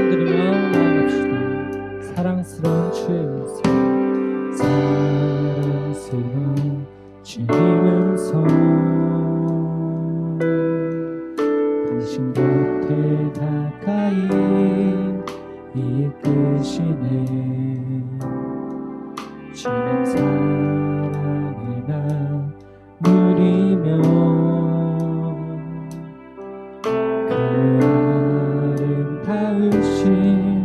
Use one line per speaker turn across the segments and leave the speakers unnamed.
찬송드리며 나아갑시다. 사랑스러운 주의 음성, 사랑스러운 주님 음성, 당신 곁에 가까이 이끄시네. 주님 사랑을 나 누리며 아름다우신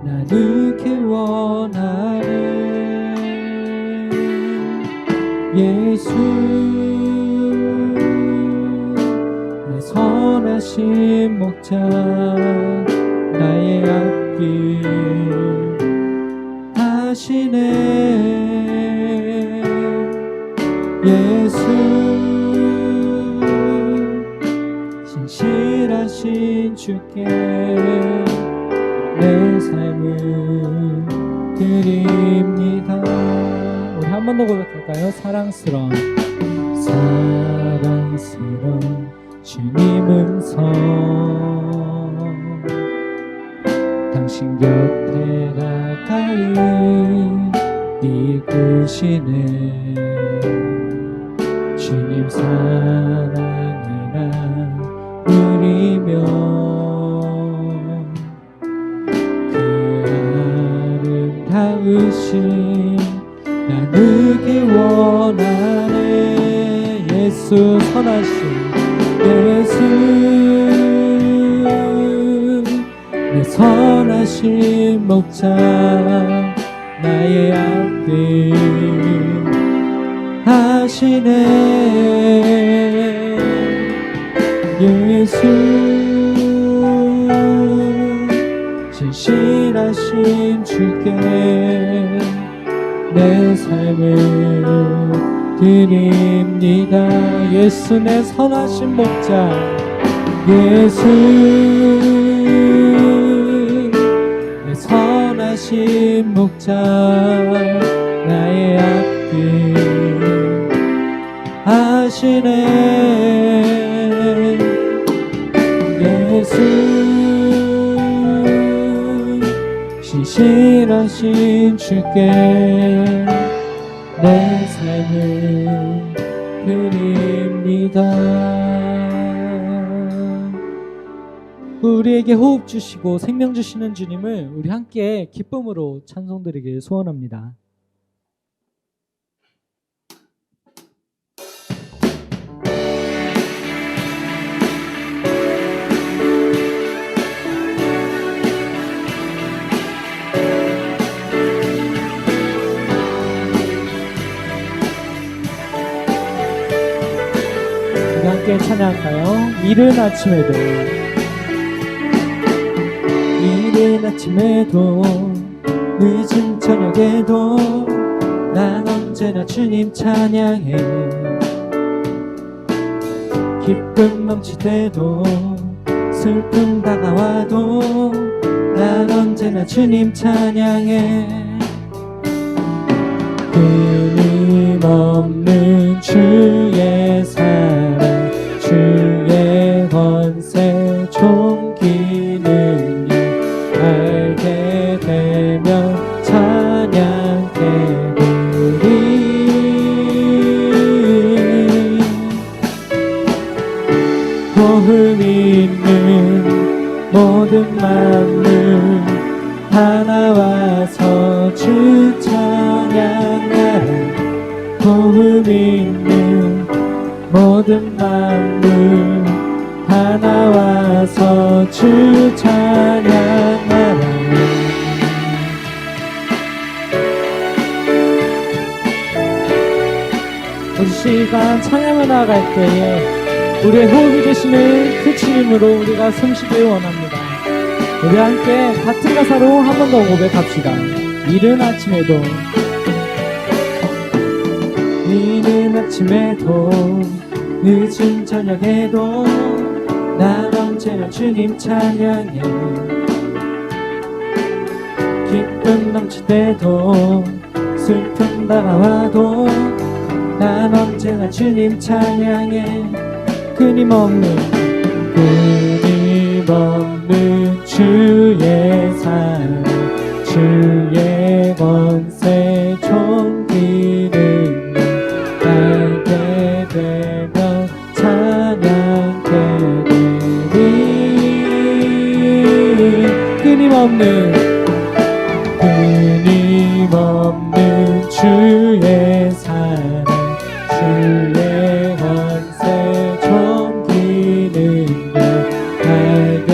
나누길 원하네. 예수 내 선하신 목자 나의 앞길 하시네. 예수 신실하신 주께 내 삶을 드립니다. 우리 한 번 더 고백할까요? 사랑스러운 주님 음성, 당신 곁에 가까이 이끄시네. 주님 사랑을 나 누리며 그 아름다우신 나누길 원하네. 예수 선하신 예수 내 선하신 목자 나의 앞길 하시네. 예수 신실하신 주께 내 삶을 드립니다. 예수 내 선하신 목자, 예수 내 선하신 목자 나의 앞길 하시네. 예수 신실하신 주께 내 삶을 드립니다. 우리에게 호흡 주시고 생명 주시는 주님을 우리 함께 기쁨으로 찬송드리길 소원합니다. 함께 찬양할까요? 이른 아침에도 이른 아침에도 늦은 저녁에도 난 언제나 주님 찬양해. 기쁨 넘칠 때도 슬픔 다가와도 난 언제나 주님 찬양해. 끊임없는 주의 사랑, 주의 권세 존귀 능력 알게 되면 찬양해 드리. 호흡 있는 모든 만물 다 나와서 주 찬양하라. 호흡 있는 모든 만물 다 나와서 주 찬양하라. 우리 시간 찬양을 나아갈 때에 우리의 호흡이 되시는 그 주님으로 우리가 숨쉬길 원합니다. 우리 함께 같은 가사로 한 번 더 고백합시다. 이른 아침에도 이른 아침에도 늦은 저녁에도 난 언제나 주님 찬양해. 기쁨 넘칠 때도 슬픔 다가와도 난 언제나 주님 찬양해. 끊임없는 주의 끊임없는 주의 사랑 주의 권세 존귀는요 알게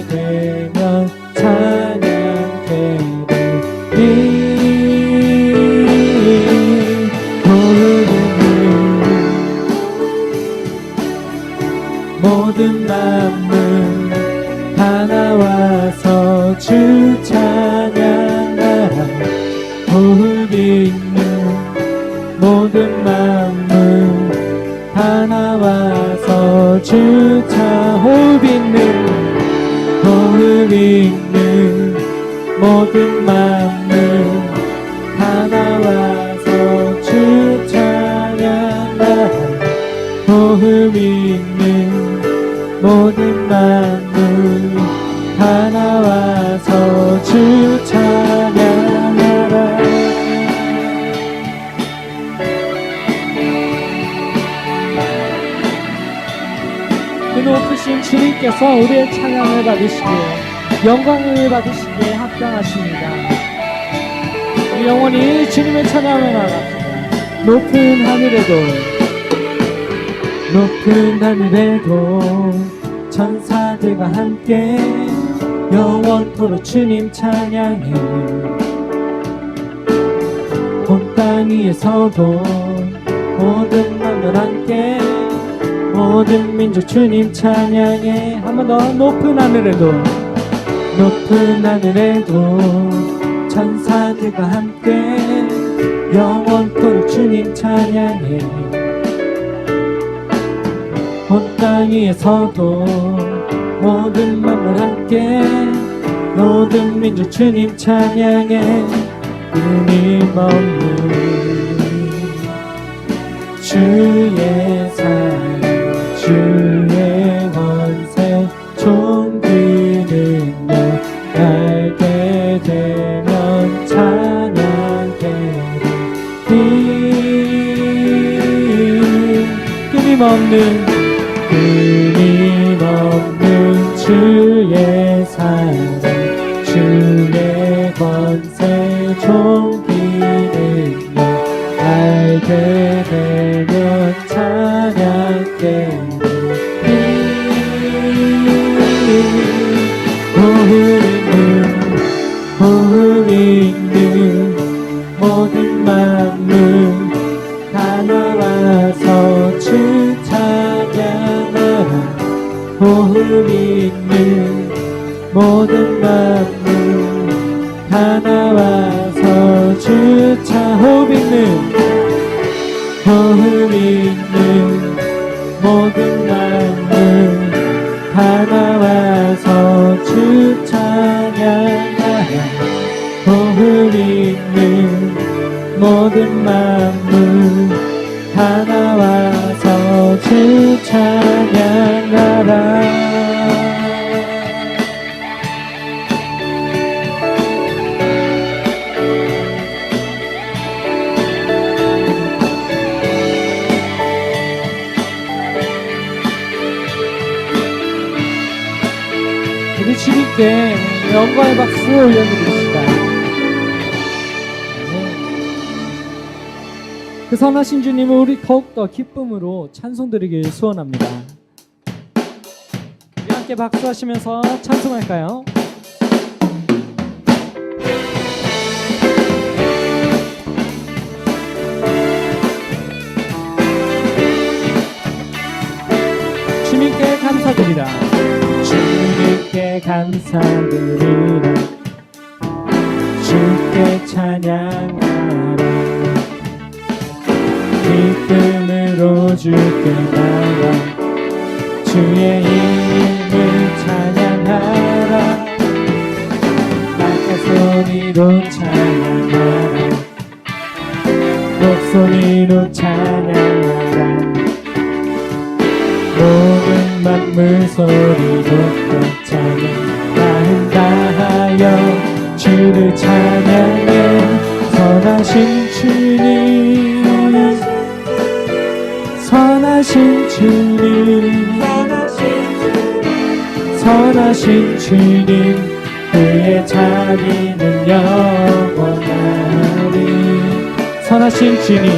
되면 찬양케 되니 모든 만물 다 나와서 주 찬양하라 호흡 있는 모든 만물 다 나와서 주 호흡 있는 모든 만물 다 나와서 주 찬양하라 호흡 있는 모든 만물 다 나와서 주 찬양하라. 그 높으신 주님께서 우리의 찬양을 받으시기에 영광을 받으시기에 합당하십니다. 우리 영원히 주님의 찬양을 나갑시다. 높은 하늘에도 천사들과 함께 영원토록 주님 찬양해 온 땅 위에서도 모든 만물 함께 모든 민족 주님 찬양해 한 번 더 높은 하늘에도 천사들과 함께 영원토록 주님 찬양해 온 땅 위에서도 모든 만물 함께 모든 민족 주님 찬양해 끊임없는 주의 사랑 주의 권세 존귀는요 알게 되면 찬양케 되니 끊임없는 주의 사랑 주의 권세 존귀는요 알게 되면 찬양케 호흡 있는 모든 만물 다 나와서 주 찬양하라 호흡 있는 모든 만물 다 나와서 주 호흡 있는 모든 만물 다 나와서 주 찬양하라 호흡 있는 모든 만물 다 나와서 주 찬양하라. 우리 주님께 영광의 박수 올려드립시다. 그 선하신 주님을 우리 더욱더 기쁨으로 찬송드리길 소원합니다. 우리 함께 박수하시면서 찬송할까요? 주님께 감사드리라 주님께 감사드리라 주께 찬양하라 기쁨으로 주께 나와 주의 이름을 찬양하라 낮은 소리로 찬양하라 목소리로 찬양하라 모든 만물 소리로 찬양 나는 다하여 주를 찬양해 선하신 주님 선하신 주님 선하신 주님 그의 자비는 영원하리. 선하신 주님,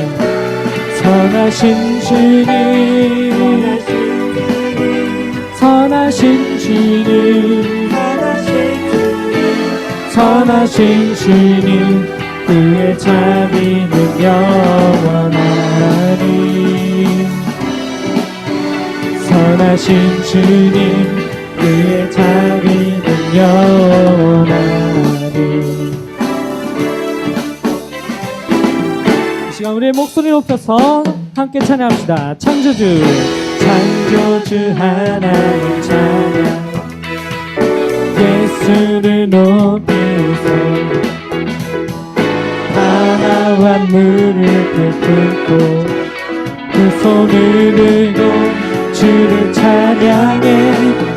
선하신 주님, 선하신 주님, 선하신 주님, 그의 자비는 영원하리. 선하신 주님, 그의 자비는 영원하리. 이 시간 우리의 목소리 높여서 함께 찬양합시다. 창조주, 창조주 하나님 찬양. 예수를 높이소. 바다와 물을 끓고 그 손을 들고 주를 찬양해.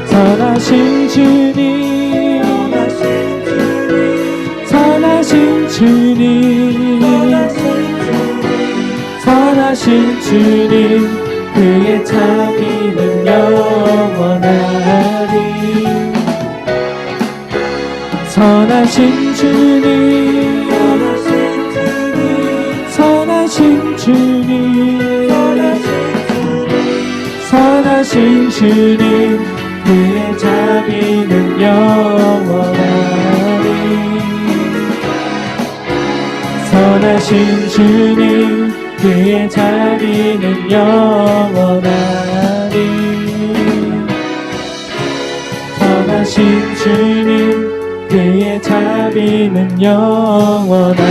선하신 주님, 선하신 주님, 선하신 주님, 그의 자비는 영원하리. 선하신 주님, 선하신 주님, 선하신 주님, 그의 자비는 영원하리. 선하신 주님, 그의 자비는 영원하리. 선하신 주님, 그의 자비는 영원하리.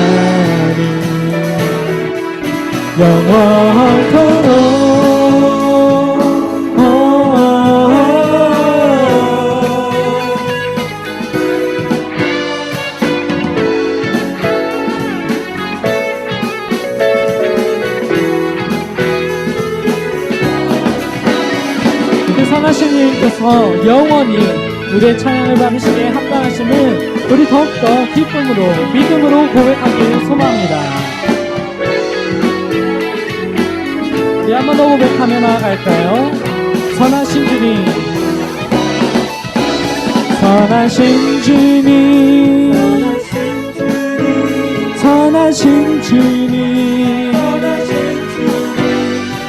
영원토록. 선하신 주님께서 영원히 우리의 찬양을 받으시기에 합당하심을 우리 더욱더 기쁨으로 믿음으로 고백하길 소망합니다. 우리 한 번 더 고백하며 나아갈까요? 선하신 주님, 선하신 주님, 선하신 주님,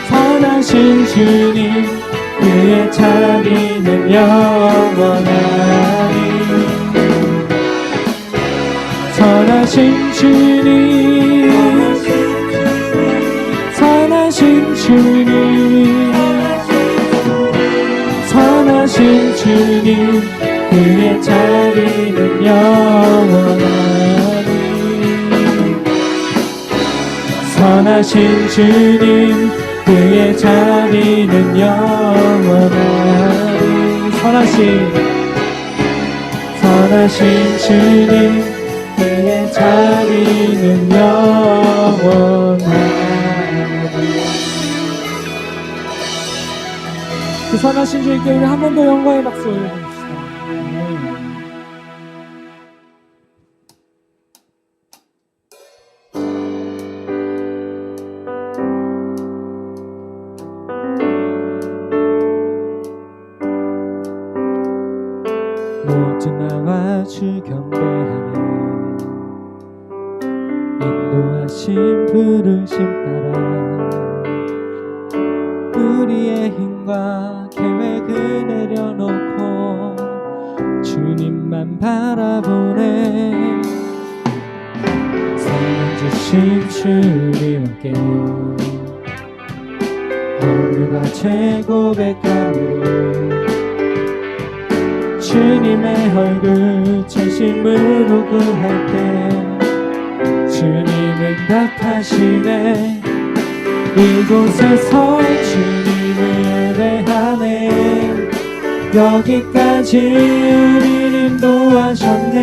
선하신 주님, 그의 자비는 영원하리. 선하신 주님, 선하신 주님, 선하신 주님, 그의 자비는 영원하리. 선하신 주님, 그의 자비는 영원하리. 선하신 주님, 그의 자비는 영원하리. 그 선하신 주님께 우리 한 번 더 영광의 박수 올려드립시다. 모두 나와 주 경배하네. 인도하신 부르심 따라 우리의 힘과 계획을 내려놓고 주님만 바라보네. 사랑 주신 주님께 하루가 최고백함으로 주님의 얼굴 진심으로 구할 때 주님은 답하시네. 이곳에서 주님을 대하네. 여기까지 우리를 인도하셨네.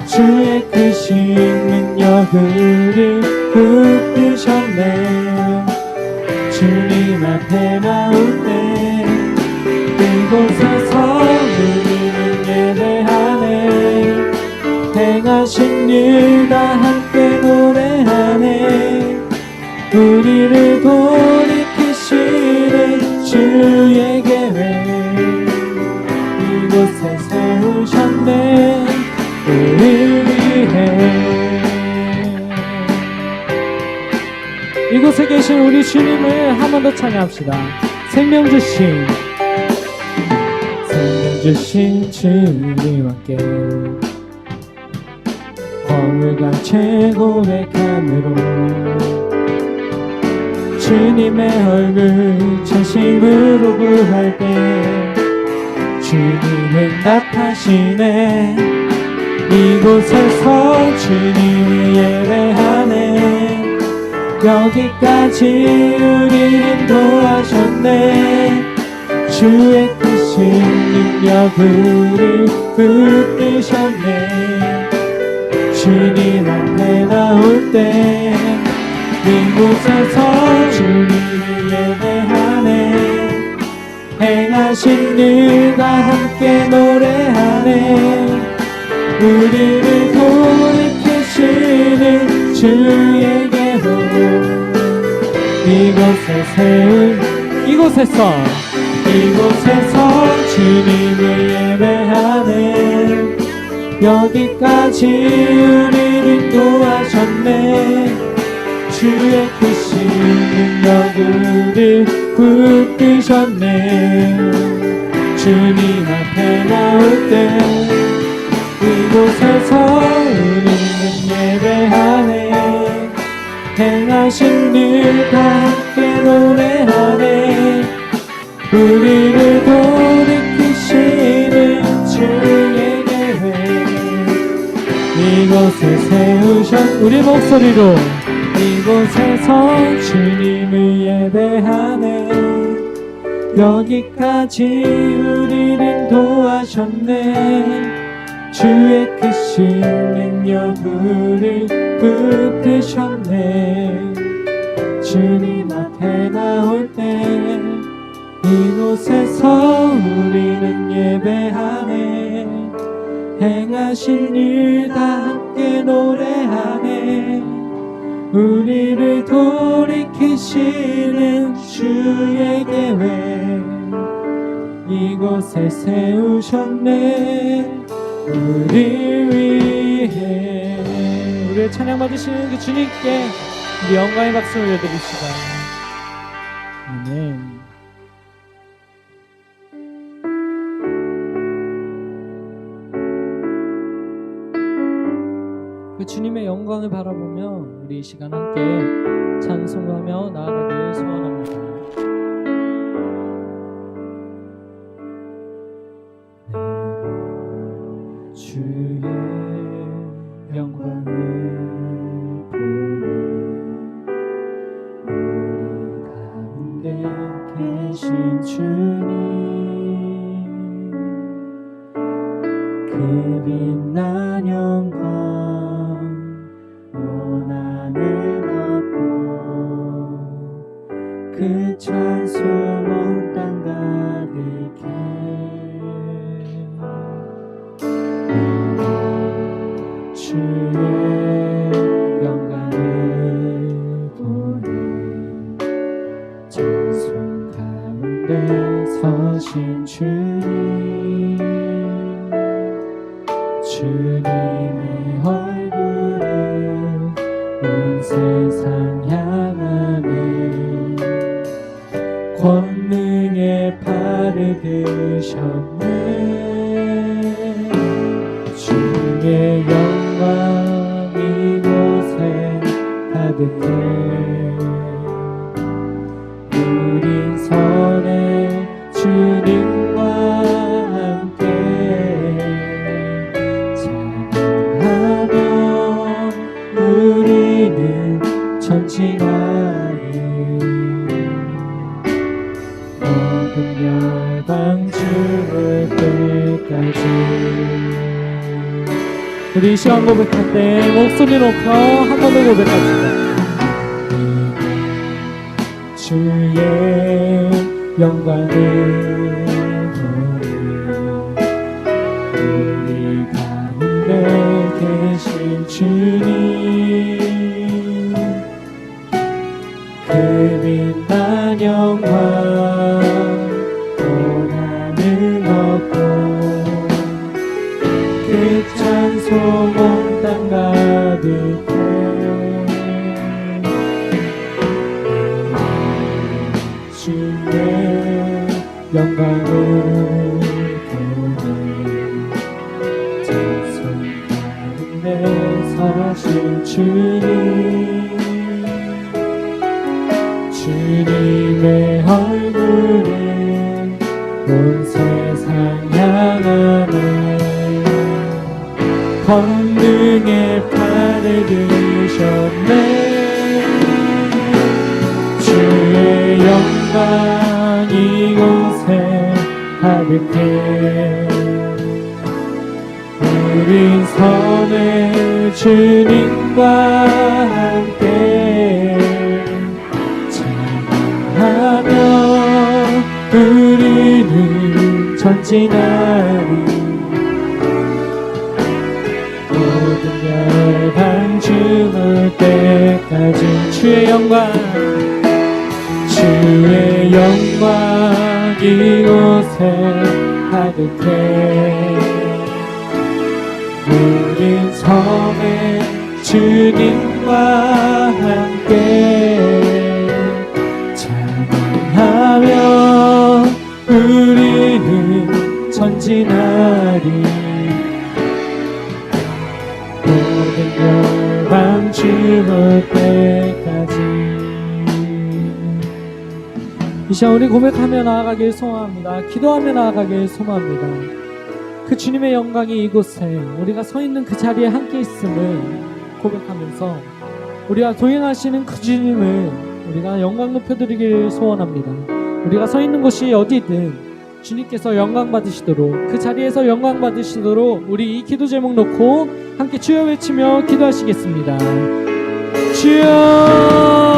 주의 크신 능력을 붙드셨네. 주님 앞에 나올 때 이곳에서 우리를 예배하네. 행하신 일 다 함께 노래하네. 우리를 돌이키시는 주의 계획 이곳에 세우셨네. 이곳에 계신 우리 주님을 한 번 더 찬양합시다. 생명 주신 주님 함께 허물과 최고의 간으로 주님의 얼굴 전심으로 구할 때 주님은 나타나시네. 이곳에서 주님을 예배하네. 여기까지 우리를 인도하셨네. 주의 크신 능력 우리 붙드셨네. 주님 앞에 나올 때 이곳에서 주님을 예배하네. 행하신 일과 함께 노래하네. 우리를 돌이키시는 주의 계로 이곳에서 주님을 예배하네. 여기까지 우리를 인도하셨네. 주의 크신 능력 우리 붙드셨네. 주님 앞에 나올 때 이곳에서 우리는 예배하네. 행하신 일과 함께 노래하네. 우리를 돌이키시는 주의 계획 이곳에 세우셨 우리 목소리로 이곳에서 주님을 예배하네. 여기까지 우리를 도와셨네. 주의 크신 능력 우리 붙드셨네. 주님 앞에 나올 때 이곳에서 우리는 예배하네. 행하신 일 다 함께 노래하네. 우리를 돌이키시는 주의 계획 이곳에 세우셨네. 우리 위해 우리를 찬양 받으시는 그 주님께 우리 영광의 박수 올려드립시다. 아멘. 그 주님의 영광을 바라보며 우리 이 시간 함께 찬송하며 나아가길 소원합니다. 주의 영광을 보내 우리 가운데 계신 주님 그 빛난 영광 그 찬송 온 땅 가득해 주의 영광을 보내 찬송 가운데 서신 주님 주님의 얼굴을 온 세상 향하네. 권능의 팔을 드셨네. 주의 영광 이곳에 가득해. 우리 손에 주님과 함께 찬양하며 우리는 전진하리. 열방 주를 때까지 우리 이 시간 고백할 때 목소리 높여 한 번 더 고백합시다. 주의 영광을 보내 우리 가운데 계신 주님 그 빛난 영광 온 땅 가득해 서신 주님의 얼굴에 온 세상 향하네. 권능의 팔을 드셨네. 주의 영광 이곳에 가득해. 우린 선의 주님과 함께 찬양하며 우리는 전진하리. 모든 열방 주물 때까지 주의 영광 이곳에 가득해. 우린 섬에 주님과 함께 찬양하며 우리는 전진하리. 모든 열방 주물 때까지. 이 시간 우리 고백하며 나아가길 소망합니다. 기도하며 나아가길 소망합니다. 그 주님의 영광이 이곳에 우리가 서 있는 그 자리에 함께 있음을 고백하면서 우리가 동행하시는 그 주님을 우리가 영광 높여드리길 소원합니다. 우리가 서 있는 곳이 어디든 주님께서 영광 받으시도록, 그 자리에서 영광 받으시도록 우리 이 기도 제목 놓고 함께 주여 외치며 기도하시겠습니다. 주여.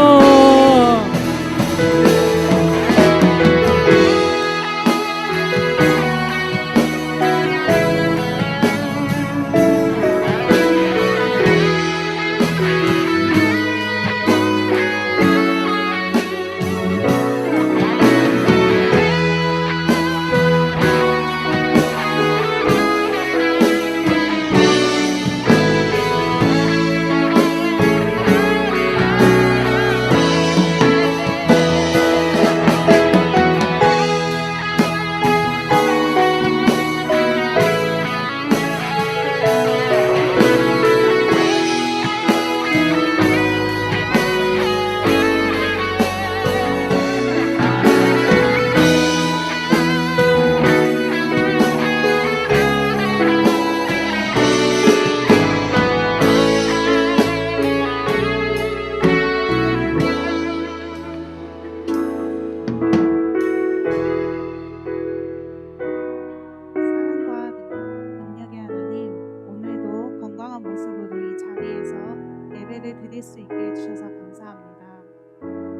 드릴 수 있게 해주셔서 감사합니다.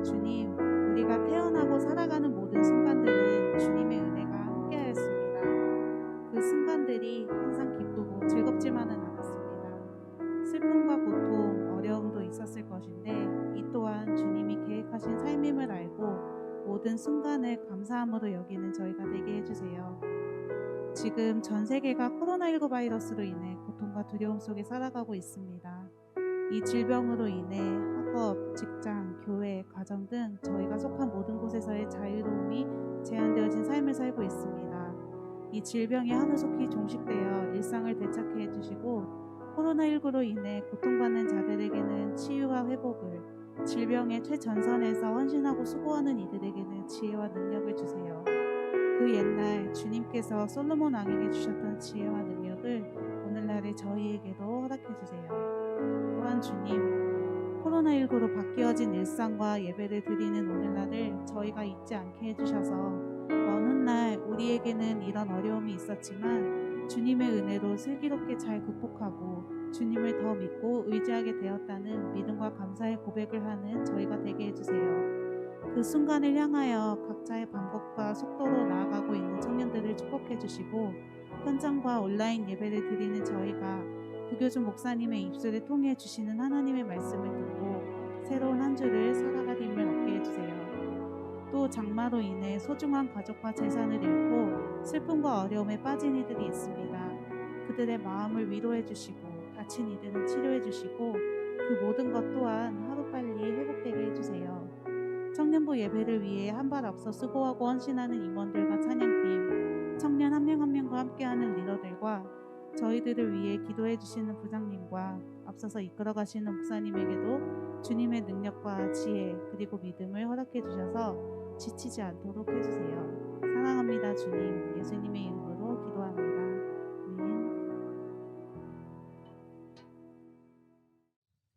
주님, 우리가 태어나고 살아가는 모든 순간들은 주님의 은혜가 함께하였습니다. 그 순간들이 항상 기쁘고 즐겁지만은 않았습니다. 슬픔과 고통, 어려움도 있었을 것인데 이 또한 주님이 계획하신 삶임을 알고 모든 순간을 감사함으로 여기는 저희가 되게 해주세요. 지금 전 세계가 코로나19 바이러스로 인해 고통과 두려움 속에 살아가고 있습니다. 이 질병으로 인해 학업, 직장, 교회, 가정 등 저희가 속한 모든 곳에서의 자유로움이 제한되어진 삶을 살고 있습니다. 이 질병이 하루속히 종식되어 일상을 되찾게 해주시고 코로나19로 인해 고통받는 자들에게는 치유와 회복을, 질병의 최전선에서 헌신하고 수고하는 이들에게는 지혜와 능력을 주세요. 그 옛날 주님께서 솔로몬 왕에게 주셨던 지혜와 능력을 오늘날의 저희에게도 허락해 주세요. 또한 주님, 코로나19로 바뀌어진 일상과 예배를 드리는 오늘날을 저희가 잊지 않게 해주셔서 어느 날 우리에게는 이런 어려움이 있었지만 주님의 은혜로 슬기롭게 잘 극복하고 주님을 더 믿고 의지하게 되었다는 믿음과 감사의 고백을 하는 저희가 되게 해주세요. 그 순간을 향하여 각자의 방법과 속도로 나아가고 있는 청년들을 축복해 주시고 현장과 온라인 예배를 드리는 저희가 부교주 목사님의 입술을 통해 주시는 하나님의 말씀을 듣고 새로운 한 주를 살아갈 힘을 얻게 해주세요. 또 장마로 인해 소중한 가족과 재산을 잃고 슬픔과 어려움에 빠진 이들이 있습니다. 그들의 마음을 위로해 주시고 다친 이들은 치료해 주시고 그 모든 것 또한 하루빨리 회복되게 해주세요. 청년부 예배를 위해 한 발 앞서 수고하고 헌신하는 임원들과 찬양팀, 청년 한 명 한 명과 함께하는 리더들과 저희들을 위해 기도해 주시는 부장님과 앞서서 이끌어 가시는 목사님에게도 주님의 능력과 지혜 그리고 믿음을 허락해 주셔서 지치지 않도록 해주세요. 사랑합니다, 주님. 예수님의 이름으로 기도합니다. 아멘.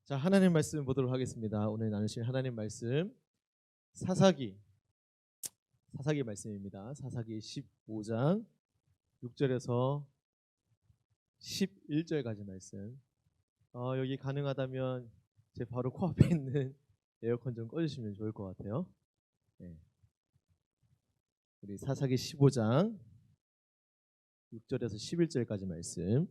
자, 하나님 말씀 보도록 하겠습니다. 오늘 나누실 하나님 말씀 사사기 말씀입니다. 사사기 15장 6절에서 11절까지 말씀. 여기 가능하다면 제 바로 코앞에 있는 에어컨 좀 꺼주시면 좋을 것 같아요. 네. 우리 사사기 15장 6절에서 11절까지 말씀.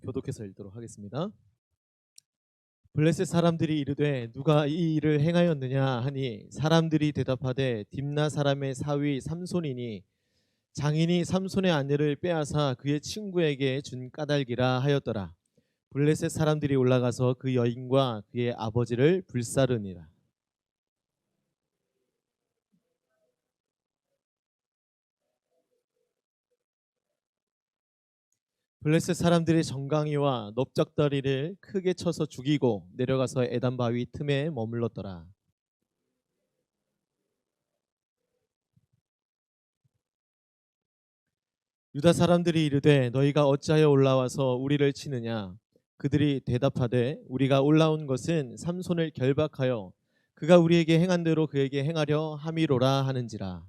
교독해서 읽도록 하겠습니다. 블레셋 사람들이 이르되 누가 이 일을 행하였느냐 하니 사람들이 대답하되 딥나 사람의 사위 삼손이니 장인이 삼손의 아내를 빼앗아 그의 친구에게 준 까닭이라 하였더라. 블레셋 사람들이 올라가서 그 여인과 그의 아버지를 불사르니라. 블레셋 사람들이 정강이와 넓적다리를 크게 쳐서 죽이고 내려가서 에단 바위 틈에 머물렀더라. 유다 사람들이 이르되 너희가 어찌하여 올라와서 우리를 치느냐. 그들이 대답하되 우리가 올라온 것은 삼손을 결박하여 그가 우리에게 행한 대로 그에게 행하려 함이로라 하는지라.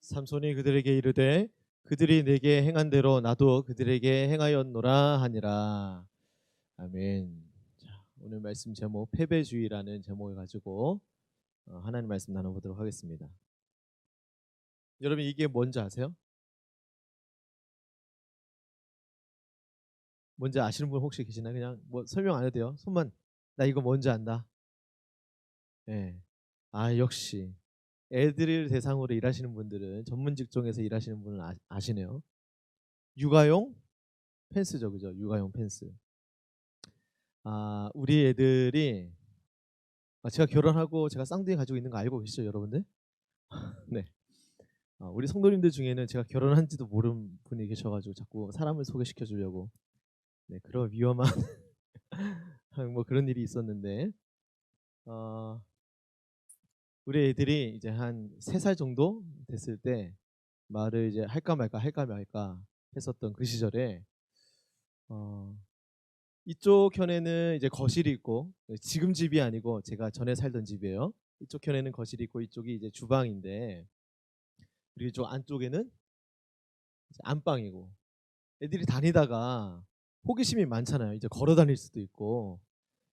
삼손이 그들에게 이르되 그들이 내게 행한 대로 나도 그들에게 행하였노라 하니라. 아멘. 자, 오늘 말씀 제목 패배주의라는 제목을 가지고 하나님 말씀 나눠보도록 하겠습니다. 여러분 이게 뭔지 아세요? 뭔지 아시는 분 혹시 계시나요? 그냥 뭐 설명 안 해도 돼요. 손만. 나 이거 뭔지 안다. 네. 역시 애들을 대상으로 일하시는 분들은 전문 직종에서 일하시는 분은 아시네요. 육아용 펜스죠, 그죠? 육아용 펜스. 우리 애들이 제가 결혼하고 제가 쌍둥이 가지고 있는 거 알고 계시죠, 여러분들? 네. 우리 성도님들 중에는 제가 결혼한지도 모르는 분이 계셔가지고 자꾸 사람을 소개시켜 주려고 네, 그런 위험한 뭐 그런 일이 있었는데 우리 애들이 이제 한 3살 정도 됐을 때 말을 이제 할까 말까 했었던 그 시절에 이쪽 견해는 이제 거실이 있고 지금 집이 아니고 제가 전에 살던 집이에요. 이쪽 견해는 거실이 있고 이쪽이 이제 주방인데 그리고 이쪽 안쪽에는 이제 안방이고 애들이 다니다가 호기심이 많잖아요. 이제 걸어 다닐 수도 있고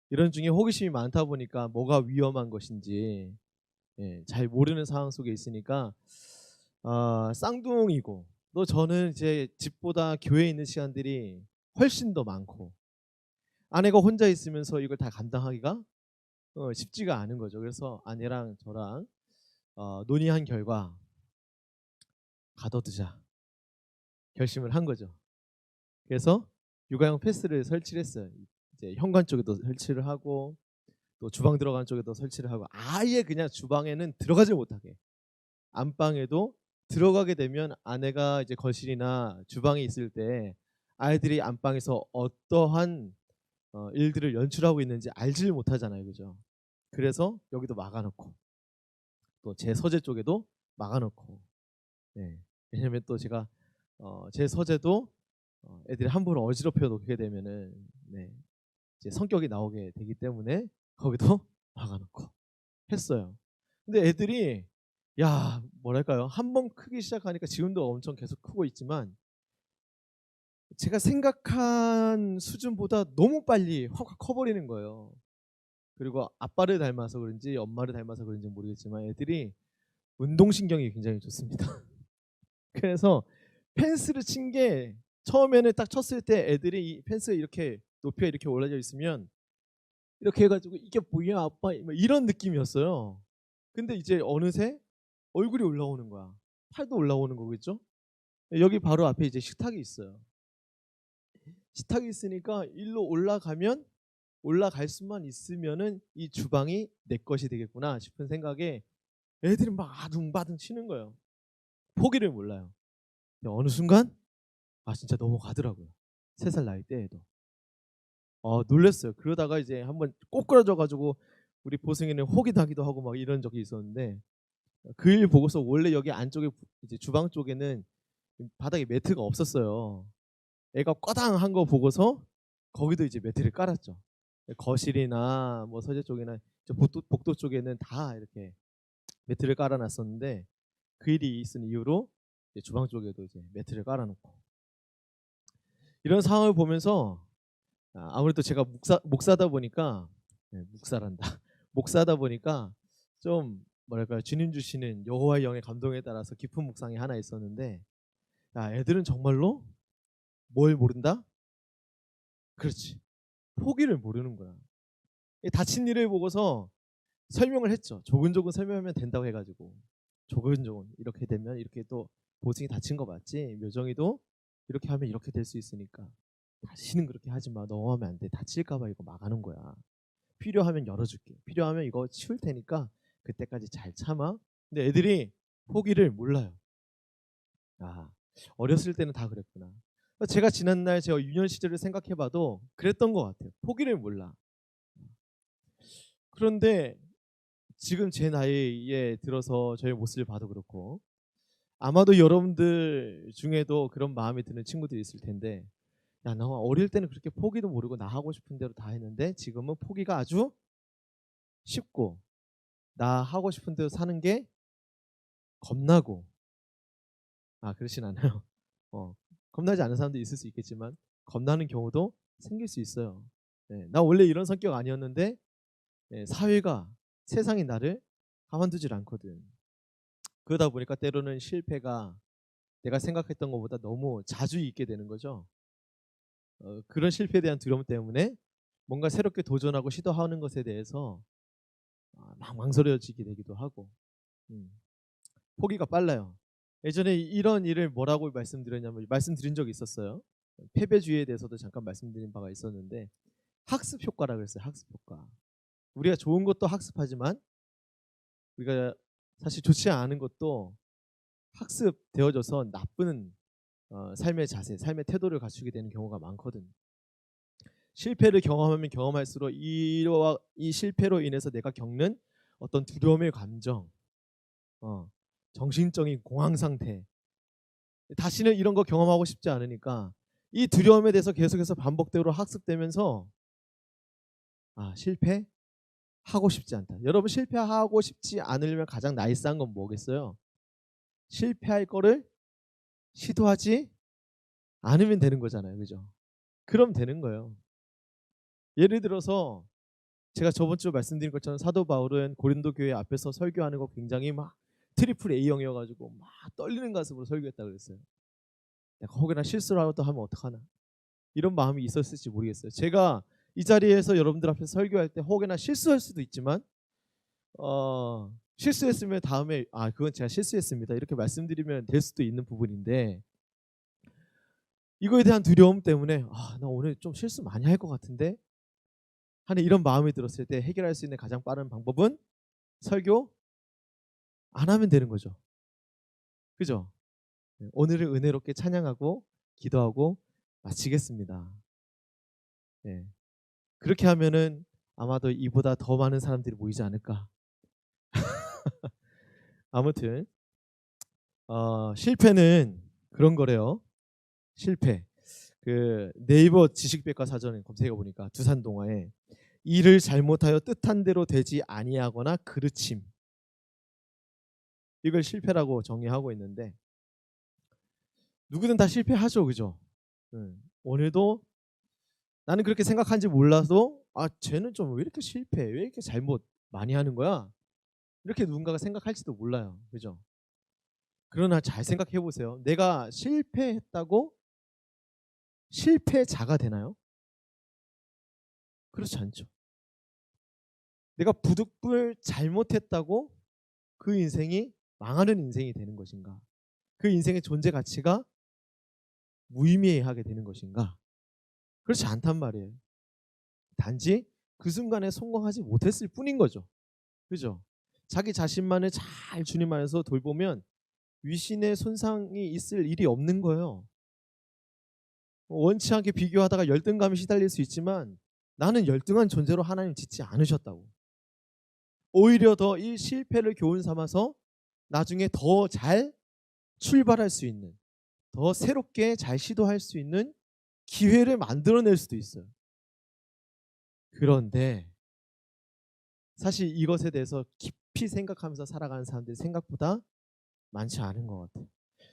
이런 중에 호기심이 많다 보니까 뭐가 위험한 것인지 잘 모르는 상황 속에 있으니까 쌍둥이고 또 저는 이제 집보다 교회에 있는 시간들이 훨씬 더 많고 아내가 혼자 있으면서 이걸 다 감당하기가 쉽지가 않은 거죠. 그래서 아내랑 저랑 논의한 결과 가둬두자 결심을 한 거죠. 그래서 육아용 패스를 설치를 했어요. 이제 현관 쪽에도 설치를 하고 또 주방 들어가는 쪽에도 설치를 하고 아예 그냥 주방에는 들어가지 못하게 안방에도 들어가게 되면 아내가 이제 거실이나 주방에 있을 때 아이들이 안방에서 어떠한 일들을 연출하고 있는지 알지를 못하잖아요, 그죠? 그래서 여기도 막아놓고 또 제 서재 쪽에도 막아놓고 네. 왜냐면 또 제가 제 서재도 애들이 함부로 어지럽혀 놓게 되면은 네. 이제 성격이 나오게 되기 때문에 거기도 막아놓고 했어요. 근데 애들이 뭐랄까요? 한번 크기 시작하니까 지금도 엄청 계속 크고 있지만 제가 생각한 수준보다 너무 빨리 확 커버리는 거예요. 그리고 아빠를 닮아서 그런지 엄마를 닮아서 그런지 모르겠지만 애들이 운동신경이 굉장히 좋습니다. 그래서 펜스를 친 게 처음에는 딱 쳤을 때 애들이 이 펜스가 이렇게 높이가 이렇게 올라져 있으면 이렇게 해가지고 이게 뭐야 아빠 이런 느낌이었어요. 근데 이제 어느새 얼굴이 올라오는 거야. 팔도 올라오는 거겠죠? 여기 바로 앞에 이제 식탁이 있어요. 식탁이 있으니까 일로 올라갈 수만 있으면은 이 주방이 내 것이 되겠구나 싶은 생각에 애들이 막 아둥바둥 치는 거예요. 포기를 몰라요. 근데 어느 순간 진짜 넘어가더라고요. 3살 나이 때에도. 놀랐어요. 그러다가 이제 한번 꼬꾸라져 가지고 우리 보승이는 혹이 나기도 하고 막 이런 적이 있었는데, 그 일 보고서 원래 여기 안쪽에 이제 주방 쪽에는 바닥에 매트가 없었어요. 애가 꺼당한 거 보고서 거기도 이제 매트를 깔았죠. 거실이나 뭐 서재 쪽이나 복도 쪽에는 다 이렇게 매트를 깔아놨었는데, 그 일이 있은 이후로 이제 주방 쪽에도 이제 매트를 깔아놓고, 이런 상황을 보면서 아무래도 제가 목사다 보니까, 목사란다. 목사다 보니까 좀 뭐랄까요, 주님 주시는 여호와의 영의 감동에 따라서 깊은 묵상이 하나 있었는데, 애들은 정말로 뭘 모른다? 그렇지, 포기를 모르는구나. 이 다친 일을 보고서 설명을 했죠. 조근조근 설명하면 된다고 해가지고, 조근조근 이렇게 되면 이렇게, 또 보승이 다친 거 맞지? 묘정이도 이렇게 하면 이렇게 될 수 있으니까 다시는 그렇게 하지 마. 너 하면 안 돼. 다칠까 봐 이거 막하는 거야. 필요하면 열어줄게. 필요하면 이거 치울 테니까 그때까지 잘 참아. 근데 애들이 포기를 몰라요. 어렸을 때는 다 그랬구나. 제가 지난날 제가 유년 시절을 생각해봐도 그랬던 것 같아요. 포기를 몰라. 그런데 지금 제 나이에 들어서 저의 모습을 봐도 그렇고, 아마도 여러분들 중에도 그런 마음이 드는 친구들이 있을 텐데, 나 어릴 때는 그렇게 포기도 모르고 나 하고 싶은 대로 다 했는데 지금은 포기가 아주 쉽고 나 하고 싶은 대로 사는 게 겁나고. 그렇진 않아요. 겁나지 않은 사람도 있을 수 있겠지만 겁나는 경우도 생길 수 있어요. 나 원래 이런 성격 아니었는데 사회가, 세상이 나를 가만두질 않거든. 그러다 보니까 때로는 실패가 내가 생각했던 것보다 너무 자주 있게 되는 거죠. 그런 실패에 대한 두려움 때문에 뭔가 새롭게 도전하고 시도하는 것에 대해서 막 망설여지게 되기도 하고, 포기가 빨라요. 예전에 이런 일을 뭐라고 말씀드린 적이 있었어요. 패배주의에 대해서도 잠깐 말씀드린 바가 있었는데, 학습 효과라고 했어요. 학습 효과. 우리가 좋은 것도 학습하지만 우리가 사실 좋지 않은 것도 학습되어져서 나쁜 삶의 자세, 삶의 태도를 갖추게 되는 경우가 많거든. 실패를 경험하면 경험할수록 이 실패로 인해서 내가 겪는 어떤 두려움의 감정, 정신적인 공황 상태, 다시는 이런 거 경험하고 싶지 않으니까 이 두려움에 대해서 계속해서 반복적으로 학습되면서 실패하고 싶지 않다. 여러분, 실패하고 싶지 않으려면 가장 나이스한 건 뭐겠어요? 실패할 거를 시도하지 않으면 되는 거잖아요. 그죠? 그럼 되는 거예요. 예를 들어서 제가 저번 주 말씀드린 것처럼 사도 바울은 고린도 교회 앞에서 설교하는 거 굉장히 막 트리플 A형이어가지고 막 떨리는 가슴으로 설교했다고 그랬어요. 내가 혹여나 실수를 하면 어떡하나, 이런 마음이 있었을지 모르겠어요. 제가 이 자리에서 여러분들 앞에서 설교할 때 혹여나 실수할 수도 있지만 실수했으면 다음에 그건 제가 실수했습니다 이렇게 말씀드리면 될 수도 있는 부분인데, 이거에 대한 두려움 때문에 나 오늘 좀 실수 많이 할 것 같은데 하는 이런 마음이 들었을 때 해결할 수 있는 가장 빠른 방법은 설교 안 하면 되는 거죠. 그죠? 오늘을 은혜롭게 찬양하고 기도하고 마치겠습니다. 그렇게 하면은 아마도 이보다 더 많은 사람들이 모이지 않을까. 아무튼 실패는 그런 거래요. 실패. 그 네이버 지식백과 사전에 검색해 보니까 두산동화에 일을 잘못하여 뜻한 대로 되지 아니하거나 그르침, 이걸 실패라고 정의하고 있는데, 누구든 다 실패하죠. 그죠? 오늘도 나는 그렇게 생각한지 몰라도 쟤는 좀 왜 이렇게 실패해, 왜 이렇게 잘못 많이 하는 거야, 이렇게 누군가가 생각할지도 몰라요. 그죠? 그러나 잘 생각해 보세요. 내가 실패했다고 실패자가 되나요? 그렇지 않죠. 내가 부득불 잘못했다고 그 인생이 망하는 인생이 되는 것인가? 그 인생의 존재 가치가 무의미하게 되는 것인가? 그렇지 않단 말이에요. 단지 그 순간에 성공하지 못했을 뿐인 거죠. 그죠? 자기 자신만을 잘 주님 안에서 돌보면 위신의 손상이 있을 일이 없는 거예요. 원치 않게 비교하다가 열등감에 시달릴 수 있지만 나는 열등한 존재로 하나님 짓지 않으셨다고. 오히려 더 이 실패를 교훈 삼아서 나중에 더 잘 출발할 수 있는, 더 새롭게 잘 시도할 수 있는 기회를 만들어낼 수도 있어요. 그런데 사실 이것에 대해서 깊이 생각하면서 살아가는 사람들이 생각보다 많지 않은 것 같아요.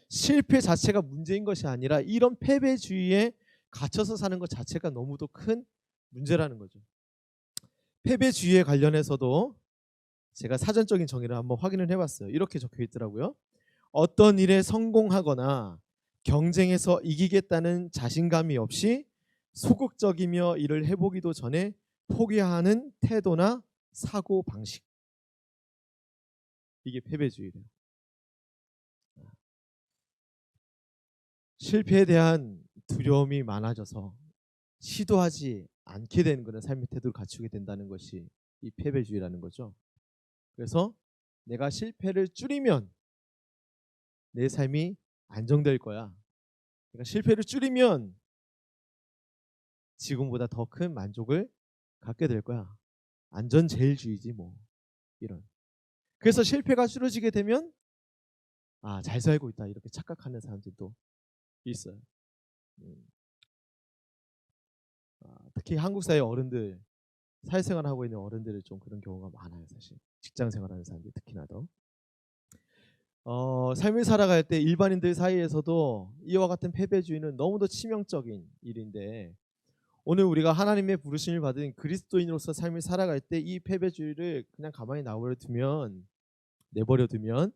실패 자체가 문제인 것이 아니라 이런 패배주의에 갇혀서 사는 것 자체가 너무도 큰 문제라는 거죠. 패배주의에 관련해서도 제가 사전적인 정의를 한번 확인을 해봤어요. 이렇게 적혀 있더라고요. 어떤 일에 성공하거나 경쟁에서 이기겠다는 자신감이 없이 소극적이며 일을 해보기도 전에 포기하는 태도나 사고 방식. 이게 패배주의래요. 실패에 대한 두려움이 많아져서 시도하지 않게 되는 그런 삶의 태도를 갖추게 된다는 것이 이 패배주의라는 거죠. 그래서 내가 실패를 줄이면 내 삶이 안정될 거야. 내가 실패를 줄이면 지금보다 더 큰 만족을 갖게 될 거야. 안전제일주의지 뭐 이런. 그래서 실패가 줄어지게 되면 잘 살고 있다 이렇게 착각하는 사람들도 있어요. 특히 한국 사회 어른들, 사회생활 하고 있는 어른들은 좀 그런 경우가 많아요. 사실 직장생활하는 사람들 특히나 더. 삶을 살아갈 때 일반인들 사이에서도 이와 같은 패배주의는 너무도 치명적인 일인데, 오늘 우리가 하나님의 부르심을 받은 그리스도인으로서 삶을 살아갈 때 이 패배주의를 그냥 가만히 내버려 두면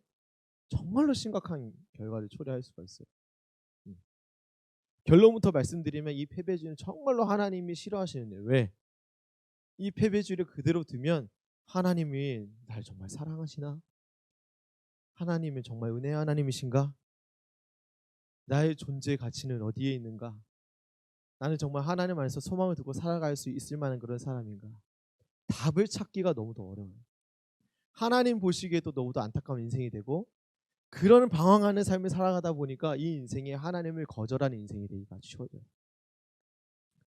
정말로 심각한 결과를 초래할 수가 있어요. 결론부터 말씀드리면 이 패배주의는 정말로 하나님이 싫어하시는데, 왜? 이 패배주의를 그대로 두면 하나님이 날 정말 사랑하시나? 하나님은 정말 은혜의 하나님이신가? 나의 존재의 가치는 어디에 있는가? 나는 정말 하나님 안에서 소망을 두고 살아갈 수 있을 만한 그런 사람인가? 답을 찾기가 너무도 어려워요. 하나님 보시기에도 너무도 안타까운 인생이 되고, 그런 방황하는 삶을 살아가다 보니까 이 인생이 하나님을 거절하는 인생이 되기가 쉬워져요.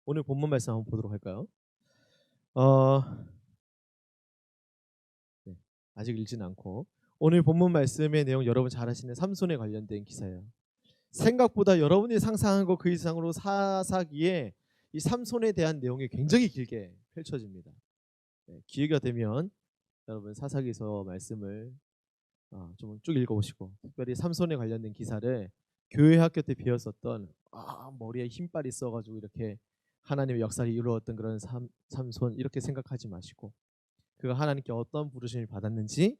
오늘 본문 말씀 한번 보도록 할까요? 네, 아직 읽지는 않고 오늘 본문 말씀의 내용 여러분 잘 아시는 삼손에 관련된 기사예요. 생각보다 여러분이 상상한 것 그 이상으로 사사기에 이 삼손에 대한 내용이 굉장히 길게 펼쳐집니다. 기회가 되면 여러분 사사기서 말씀을 좀 쭉 읽어보시고, 특별히 삼손에 관련된 기사를 교회 학교 때 배웠었던 머리에 힘빨이 있어가지고 이렇게 하나님의 역사를 이루었던 그런 삼손 이렇게 생각하지 마시고, 그가 하나님께 어떤 부르심을 받았는지,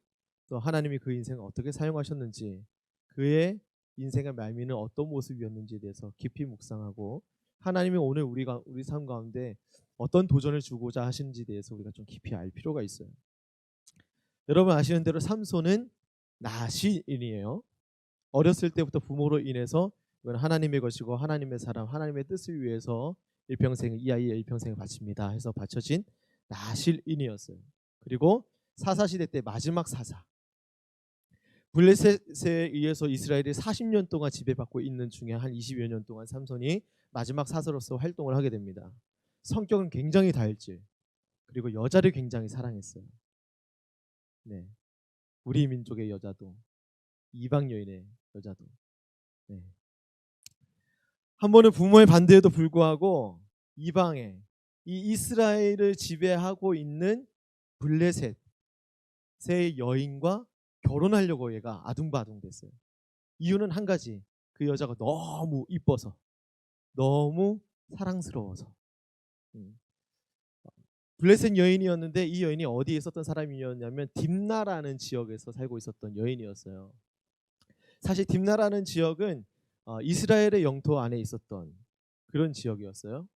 또 하나님이 그 인생을 어떻게 사용하셨는지, 그의 인생의 말미는 어떤 모습이었는지에 대해서 깊이 묵상하고, 하나님이 오늘 우리 삶 가운데 어떤 도전을 주고자 하시는지에 대해서 우리가 좀 깊이 알 필요가 있어요. 여러분 아시는 대로 삼손은 나시인이에요. 어렸을 때부터 부모로 인해서 이건 하나님의 것이고 하나님의 사람, 하나님의 뜻을 위해서 이 아이의 일평생을 바칩니다 해서 바쳐진 나실인이었어요. 그리고 사사시대 때 마지막 사사, 블레셋에 의해서 이스라엘이 40년 동안 지배받고 있는 중에 한 20여 년 동안 삼손이 마지막 사사로서 활동을 하게 됩니다. 성격은 굉장히 다혈질, 그리고 여자를 굉장히 사랑했어요. 네, 우리 민족의 여자도, 이방 여인의 여자도. 네. 한 번은 부모의 반대에도 불구하고 이방에 이 이스라엘을 지배하고 있는 블레셋의 여인과 결혼하려고 얘가 아둥바둥 됐어요. 이유는 한 가지, 그 여자가 너무 이뻐서, 너무 사랑스러워서. 블레셋 여인이었는데 이 여인이 어디에 있었던 사람이었냐면 딥나라는 지역에서 살고 있었던 여인이었어요. 사실 딥나라는 지역은 이스라엘의 영토 안에 있었던 그런 지역이었어요.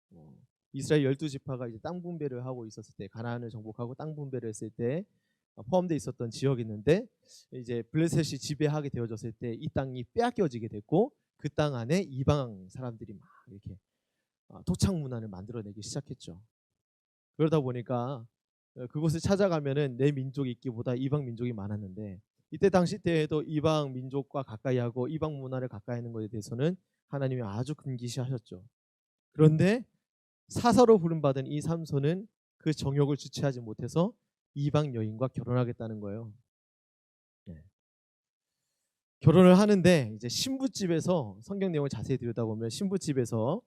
이스라엘 12지파가 이제 땅 분배를 하고 있었을 때, 가나안을 정복하고 땅 분배를 했을 때 포함되어 있었던 지역이 있는데 이제 블레셋이 지배하게 되어졌을 때 이 땅이 빼앗겨지게 됐고 그 땅 안에 이방 사람들이 막 이렇게 토착 문화를 만들어내기 시작했죠. 그러다 보니까 그곳을 찾아가면은 내 민족이 있기보다 이방 민족이 많았는데 이때 당시 때에도 이방 민족과 가까이하고 이방 문화를 가까이하는 것에 대해서는 하나님이 아주 금기시하셨죠. 그런데 사사로 부름받은 이 삼손은 그 정욕을 주체하지 못해서 이방 여인과 결혼하겠다는 거예요. 네. 결혼을 하는데 이제 신부집에서 성경 내용을 자세히 들여다보면 신부집에서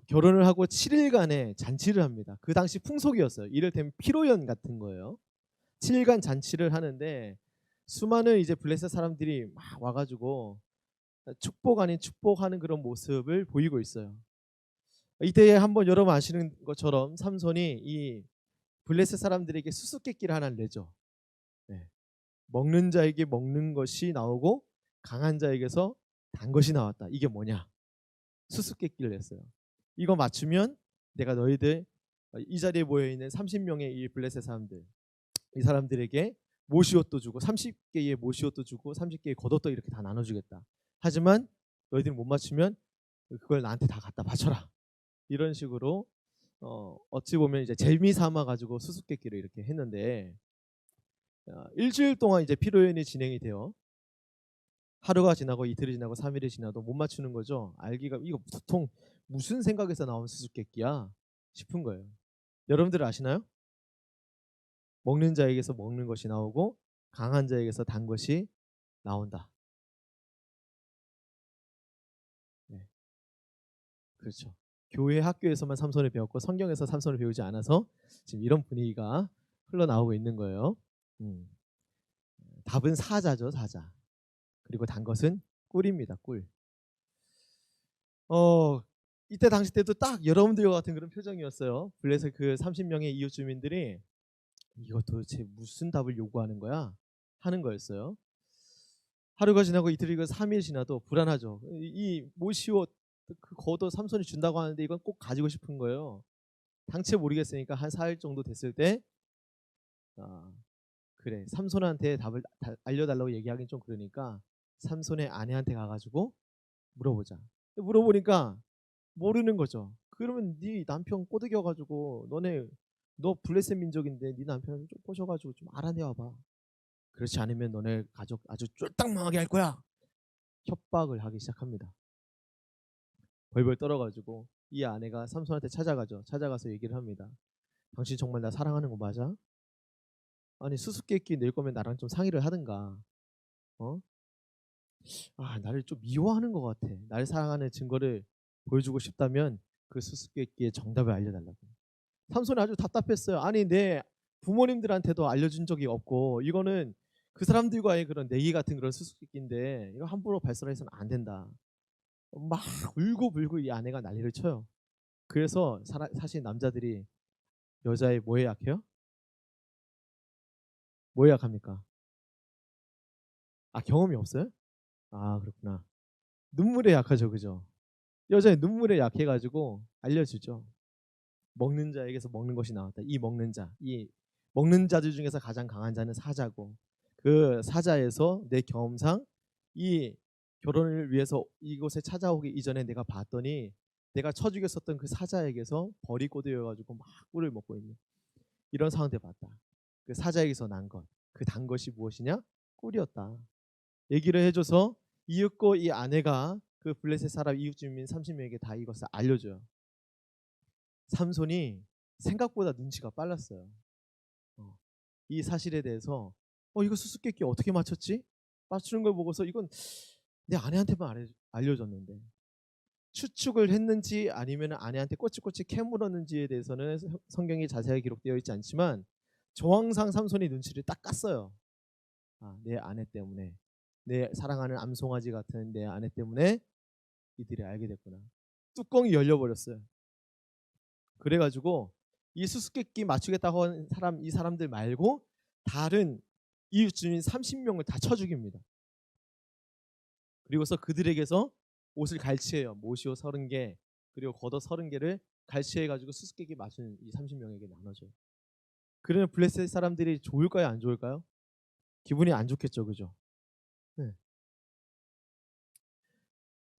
결혼을 하고 7일간의 잔치를 합니다. 그 당시 풍속이었어요. 이를테면 피로연 같은 거예요. 7일간 잔치를 하는데 수많은 이제 블레셋 사람들이 막 와가지고 축복 아닌 축복하는 그런 모습을 보이고 있어요. 이때 한번 여러분 아시는 것처럼 삼손이 이 블레셋 사람들에게 수수께끼를 하나 내죠. 네. 먹는 자에게 먹는 것이 나오고 강한 자에게서 단 것이 나왔다. 이게 뭐냐? 수수께끼를 냈어요. 이거 맞추면 내가 너희들 이 자리에 모여 있는 30명의 이 블레셋 사람들, 이 사람들에게 모시옷도 주고 30개의 모시옷도 주고 30개의 겉옷도 이렇게 다 나눠주겠다. 하지만 너희들이 못 맞추면 그걸 나한테 다 갖다 바쳐라. 이런 식으로 어찌 보면 이제 재미 삼아 가지고 수수께끼를 이렇게 했는데 일주일 동안 이제 피로연이 진행이 돼요. 하루가 지나고 이틀이 지나고 3일이 지나도 못 맞추는 거죠. 알기가 이거 보통 무슨 생각에서 나온 수수께끼야 싶은 거예요. 여러분들 아시나요? 먹는 자에게서 먹는 것이 나오고 강한 자에게서 단 것이 나온다. 네. 그렇죠. 교회 학교에서만 삼손을 배웠고 성경에서 삼손을 배우지 않아서 지금 이런 분위기가 흘러나오고 있는 거예요. 답은 사자죠, 사자. 그리고 단 것은 꿀입니다, 꿀. 이때 당시 때도 딱 여러분들과 같은 그런 표정이었어요. 블레셋 그 30명의 이웃 주민들이 이거 도대체 무슨 답을 요구하는 거야? 하는 거였어요. 하루가 지나고 이틀이 지나고 3일 지나도 불안하죠. 이 모시옷 그 겉옷 삼손이 준다고 하는데 이건 꼭 가지고 싶은 거예요. 당최 모르겠으니까 한 4일 정도 됐을 때 그래 삼손한테 답을 알려달라고 얘기하긴 좀 그러니까 삼손의 아내한테 가가지고 물어보자. 물어보니까 모르는 거죠. 그러면 네 남편 꼬드겨가지고 너 블레셋 민족인데 네 남편을 좀 꼬셔가지고 좀 알아내와봐. 그렇지 않으면 너네 가족 아주 쫄딱 망하게 할 거야. 협박을 하기 시작합니다. 벌벌 떨어가지고 이 아내가 삼손한테 찾아가죠. 찾아가서 얘기를 합니다. 당신 정말 나 사랑하는 거 맞아? 아니 수수께끼 낼 거면 나랑 좀 상의를 하든가. 나를 좀 미워하는 것 같아. 나를 사랑하는 증거를 보여주고 싶다면 그 수수께끼의 정답을 알려달라고. 삼손이 아주 답답했어요. 아니 내 부모님들한테도 알려준 적이 없고 이거는 그 사람들과의 그런 내기 같은 그런 수수께끼인데 이거 함부로 발설해서는 안 된다. 막 울고불고 이 아내가 난리를 쳐요. 그래서 사실 남자들이 여자의 뭐에 약해요? 뭐에 약합니까? 경험이 없어요? 그렇구나. 눈물에 약하죠, 그죠? 여자의 눈물에 약해가지고 알려주죠. 먹는 자에게서 먹는 것이 나왔다. 이 먹는 자들 중에서 가장 강한 자는 사자고 그 사자에서 내 경험상 이 결혼을 위해서 이곳에 찾아오기 이전에 내가 봤더니 내가 쳐 죽였었던 그 사자에게서 벌이 꼬드여가지고 막 꿀을 먹고 있는 이런 상황들 봤다. 그 사자에게서 난 것, 그 단 것이 무엇이냐? 꿀이었다. 얘기를 해줘서 이윽고 이 아내가 그 블레셋 사람 이웃 주민 30명에게 다 이것을 알려줘요. 삼손이 생각보다 눈치가 빨랐어요. 이 사실에 대해서 이거 수수께끼 어떻게 맞췄지? 맞추는 걸 보고서 이건 내 아내한테만 알려줬는데 추측을 했는지 아니면 아내한테 꼬치꼬치 캐물었는지에 대해서는 성경이 자세하게 기록되어 있지 않지만 정황상 삼손이 눈치를 딱 깠어요. 내 아내 때문에 내 사랑하는 암송아지 같은 내 아내 때문에 이들이 알게 됐구나. 뚜껑이 열려버렸어요. 그래가지고 이 수수께끼 맞추겠다고 하는 이 사람들 말고 다른 이웃 주민 30명을 다 쳐 죽입니다. 그리고서 그들에게서 옷을 갈취해요. 모시옷 30개 그리고 겉옷 30개를 갈취해가지고 수수께끼 맞춘 이 30명에게 나눠줘요. 그러면 블레셋 사람들이 좋을까요, 안 좋을까요? 기분이 안 좋겠죠, 그죠? 네.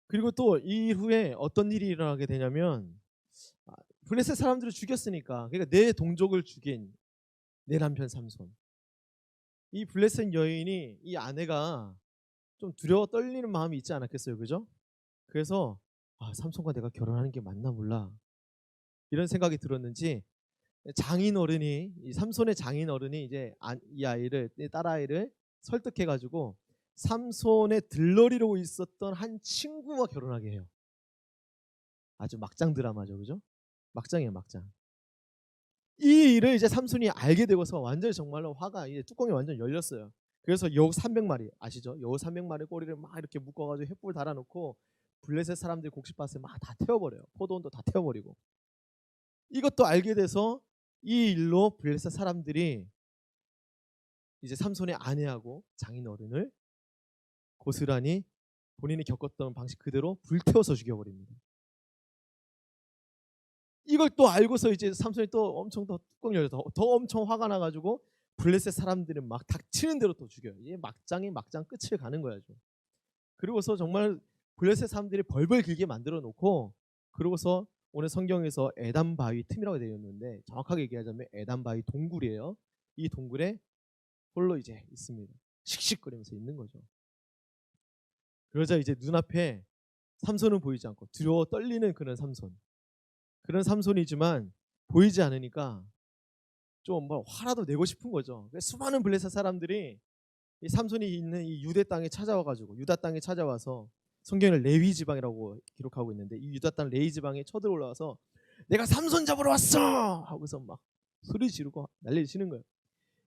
그리고 또 이후에 어떤 일이 일어나게 되냐면 블레셋 사람들을 죽였으니까, 그러니까 내 동족을 죽인 내 남편 삼손, 이 블레셋 여인이 이 아내가 좀 두려워 떨리는 마음이 있지 않았겠어요, 그죠? 그래서 삼손과 내가 결혼하는 게 맞나 몰라, 이런 생각이 들었는지 장인 어른이, 이 삼손의 장인 어른이 이제 이 아이를, 이 딸아이를 설득해 가지고 삼손의 들러리로 있었던 한 친구와 결혼하게 해요. 아주 막장 드라마죠, 그죠? 막장이에요, 막장. 이 일을 이제 삼손이 알게 되고서 완전히 정말로 화가, 이제 뚜껑이 완전 열렸어요. 그래서 여우 300마리 아시죠? 여우 300마리 꼬리를 막 이렇게 묶어가지고 횃불 달아놓고 블레셋 사람들이 곡식밭을 막 다 태워버려요. 포도원도 다 태워버리고. 이것도 알게 돼서 이 일로 블레셋 사람들이 이제 삼손의 아내하고 장인 어른을 고스란히 본인이 겪었던 방식 그대로 불태워서 죽여버립니다. 이걸 또 알고서 이제 삼손이 또 엄청 더 뚜껑 열려서 더 엄청 화가 나가지고 블레셋 사람들은 막 닥치는 대로 또 죽여요. 이게 막장이 막장 끝을 가는 거야죠. 그리고서 정말 블레셋 사람들이 벌벌 길게 만들어 놓고, 그러고서 오늘 성경에서 에단 바위 틈이라고 되어 있는데 정확하게 얘기하자면 에단 바위 동굴이에요. 이 동굴에 홀로 이제 있습니다. 씩씩거리면서 있는 거죠. 그러자 이제 눈앞에 삼손은 보이지 않고 두려워 떨리는 그런 삼손, 그런 삼손이지만 보이지 않으니까 좀 뭐 화라도 내고 싶은 거죠. 수많은 블레셋 사람들이 이 삼손이 있는 이 유대 땅에 찾아와가지고, 유다 땅에 찾아와서 성경을 레위 지방이라고 기록하고 있는데, 이 유다 땅 레위 지방에 쳐들어올라와서 내가 삼손 잡으러 왔어 하고서 막 소리 지르고 난리를 치는 거예요.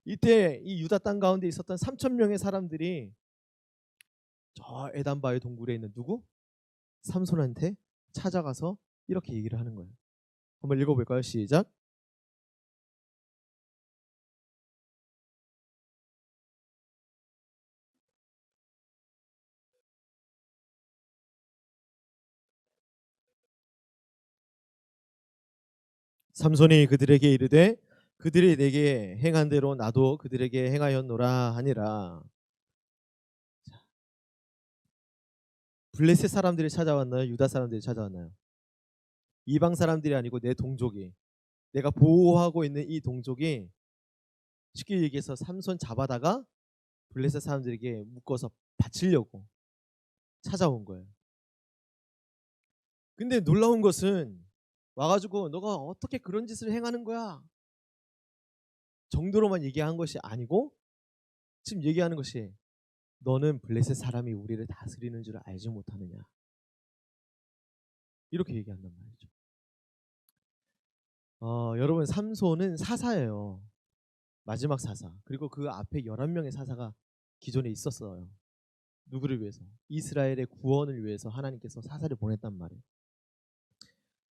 이때 이 유다 땅 가운데 있었던 3,000명의 사람들이 저 에단바의 동굴에 있는 누구? 삼손한테 찾아가서 이렇게 얘기를 하는 거예요. 한번 읽어볼까요? 시작. 삼손이 그들에게 이르되 그들이 내게 행한 대로 나도 그들에게 행하였노라 하니라. 블레셋 사람들이 찾아왔나요? 유다 사람들이 찾아왔나요? 이방 사람들이 아니고 내 동족이, 내가 보호하고 있는 이 동족이 쉽게 얘기해서 삼손 잡아다가 블레셋 사람들에게 묶어서 바치려고 찾아온 거예요. 근데 놀라운 것은 와가지고 너가 어떻게 그런 짓을 행하는 거야 정도로만 얘기한 것이 아니고, 지금 얘기하는 것이 너는 블레셋 사람이 우리를 다스리는 줄 알지 못하느냐, 이렇게 얘기한단 말이죠. 여러분, 삼손은 사사예요. 마지막 사사. 그리고 그 앞에 11명의 사사가 기존에 있었어요. 누구를 위해서? 이스라엘의 구원을 위해서 하나님께서 사사를 보냈단 말이에요.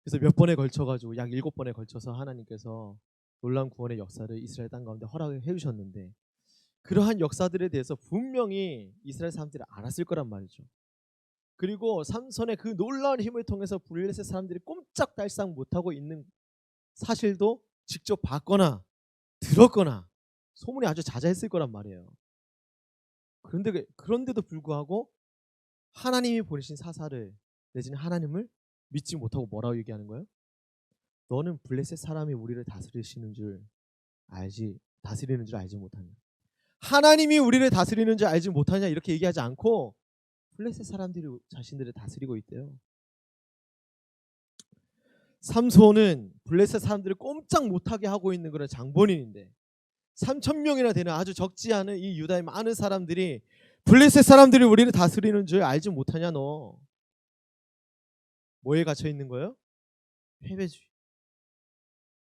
그래서 몇 번에 걸쳐가지고 약 7번에 걸쳐서 하나님께서 놀라운 구원의 역사를 이스라엘 땅 가운데 허락을 해주셨는데, 그러한 역사들에 대해서 분명히 이스라엘 사람들이 알았을 거란 말이죠. 그리고 삼손의 그 놀라운 힘을 통해서 블레셋 사람들이 꼼짝달싹 못하고 있는 사실도 직접 봤거나 들었거나 소문이 아주 자자했을 거란 말이에요. 그런데도 불구하고 하나님이 보내신 사사를, 내지는 하나님을 믿지 못하고 뭐라고 얘기하는 거예요? 너는 블레셋 사람이 우리를 다스리는 줄 알지 못하냐, 하나님이 우리를 다스리는 줄 알지 못하냐, 이렇게 얘기하지 않고 블레셋 사람들이 자신들을 다스리고 있대요. 삼손은 블레셋 사람들을 꼼짝 못하게 하고 있는 그런 장본인인데, 3,000명이나 되는 아주 적지 않은 이 유다의 많은 사람들이 블레셋 사람들이 우리를 다스리는 줄 알지 못하냐, 너 뭐에 갇혀 있는 거예요? 패배주의.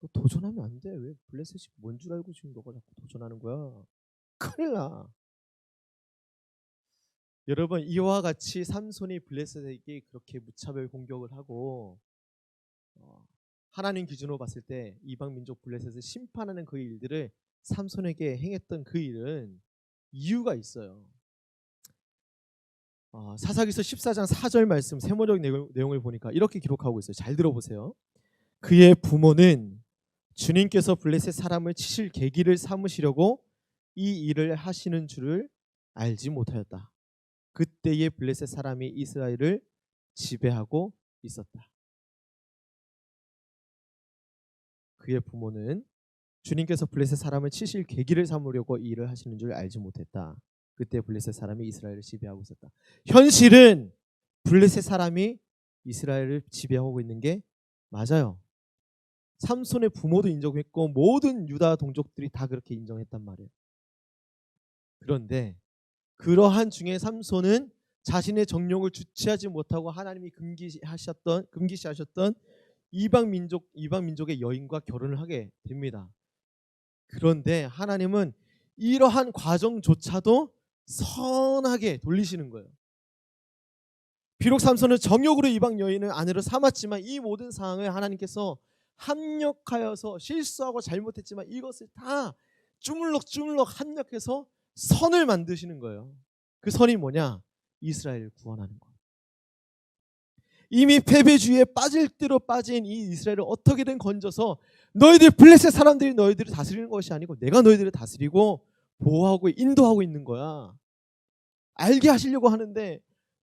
너 도전하면 안 돼. 왜 블레셋이 뭔 줄 알고 지금 너가 자꾸 도전하는 거야? 큰일 나. 여러분, 이와 같이 삼손이 블레셋에게 그렇게 무차별 공격을 하고 하나님 기준으로 봤을 때 이방 민족 블레셋을 심판하는 그 일들을 삼손에게 행했던 그 일은 이유가 있어요. 사사기서 14장 4절 말씀 세모적 내용을 보니까 이렇게 기록하고 있어요. 잘 들어보세요. 그의 부모는 주님께서 블레셋 사람을 치실 계기를 삼으시려고 이 일을 하시는 줄을 알지 못하였다. 그때에 블레셋 사람이 이스라엘을 지배하고 있었다. 그의 부모는 주님께서 블레셋 사람을 치실 계기를 삼으려고 이 일을 하시는 줄 알지 못했다. 그때 블레셋 사람이 이스라엘을 지배하고 있었다. 현실은 블레셋 사람이 이스라엘을 지배하고 있는 게 맞아요. 삼손의 부모도 인정했고 모든 유다 동족들이 다 그렇게 인정했단 말이에요. 그런데 그러한 중에 삼손은 자신의 정욕을 주체하지 못하고 하나님이 금기시하셨던 이방 민족의 여인과 결혼을 하게 됩니다. 그런데 하나님은 이러한 과정조차도 선하게 돌리시는 거예요. 비록 삼손은 정욕으로 이방 여인을 아내로 삼았지만 이 모든 상황을 하나님께서 합력하여서 실수하고 잘못했지만 이것을 다 주물럭 합력해서 선을 만드시는 거예요. 그 선이 뭐냐? 이스라엘을 구원하는 거예요. 이미 패배주의에 빠질 대로 빠진 이 이스라엘을 어떻게든 건져서 너희들 블레셋 사람들이 너희들을 다스리는 것이 아니고 내가 너희들을 다스리고 보호하고 인도하고 있는 거야. 알게 하시려고 하는데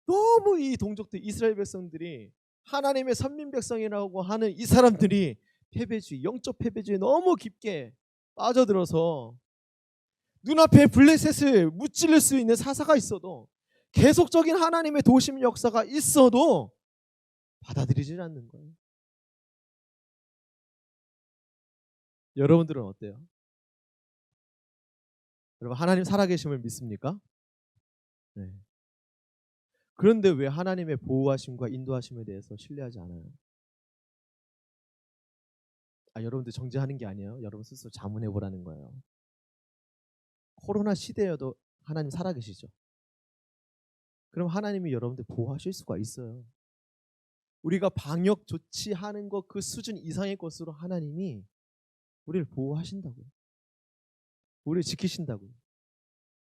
너무 이 동족들 이스라엘 백성들이 하나님의 선민 백성이라고 하는 이 사람들이 패배주의, 영적 패배주의에 너무 깊게 빠져들어서 눈앞에 블레셋을 무찌를 수 있는 사사가 있어도 계속적인 하나님의 도심 역사가 있어도 받아들이질 않는 거예요. 여러분들은 어때요? 여러분 하나님 살아계심을 믿습니까? 네. 그런데 왜 하나님의 보호하심과 인도하심에 대해서 신뢰하지 않아요? 여러분들 정죄하는 게 아니에요. 여러분 스스로 자문해 보라는 거예요. 코로나 시대여도 하나님 살아계시죠. 그럼 하나님이 여러분들 보호하실 수가 있어요. 우리가 방역 조치하는 것 그 수준 이상의 것으로 하나님이 우리를 보호하신다고요. 우리를 지키신다고요.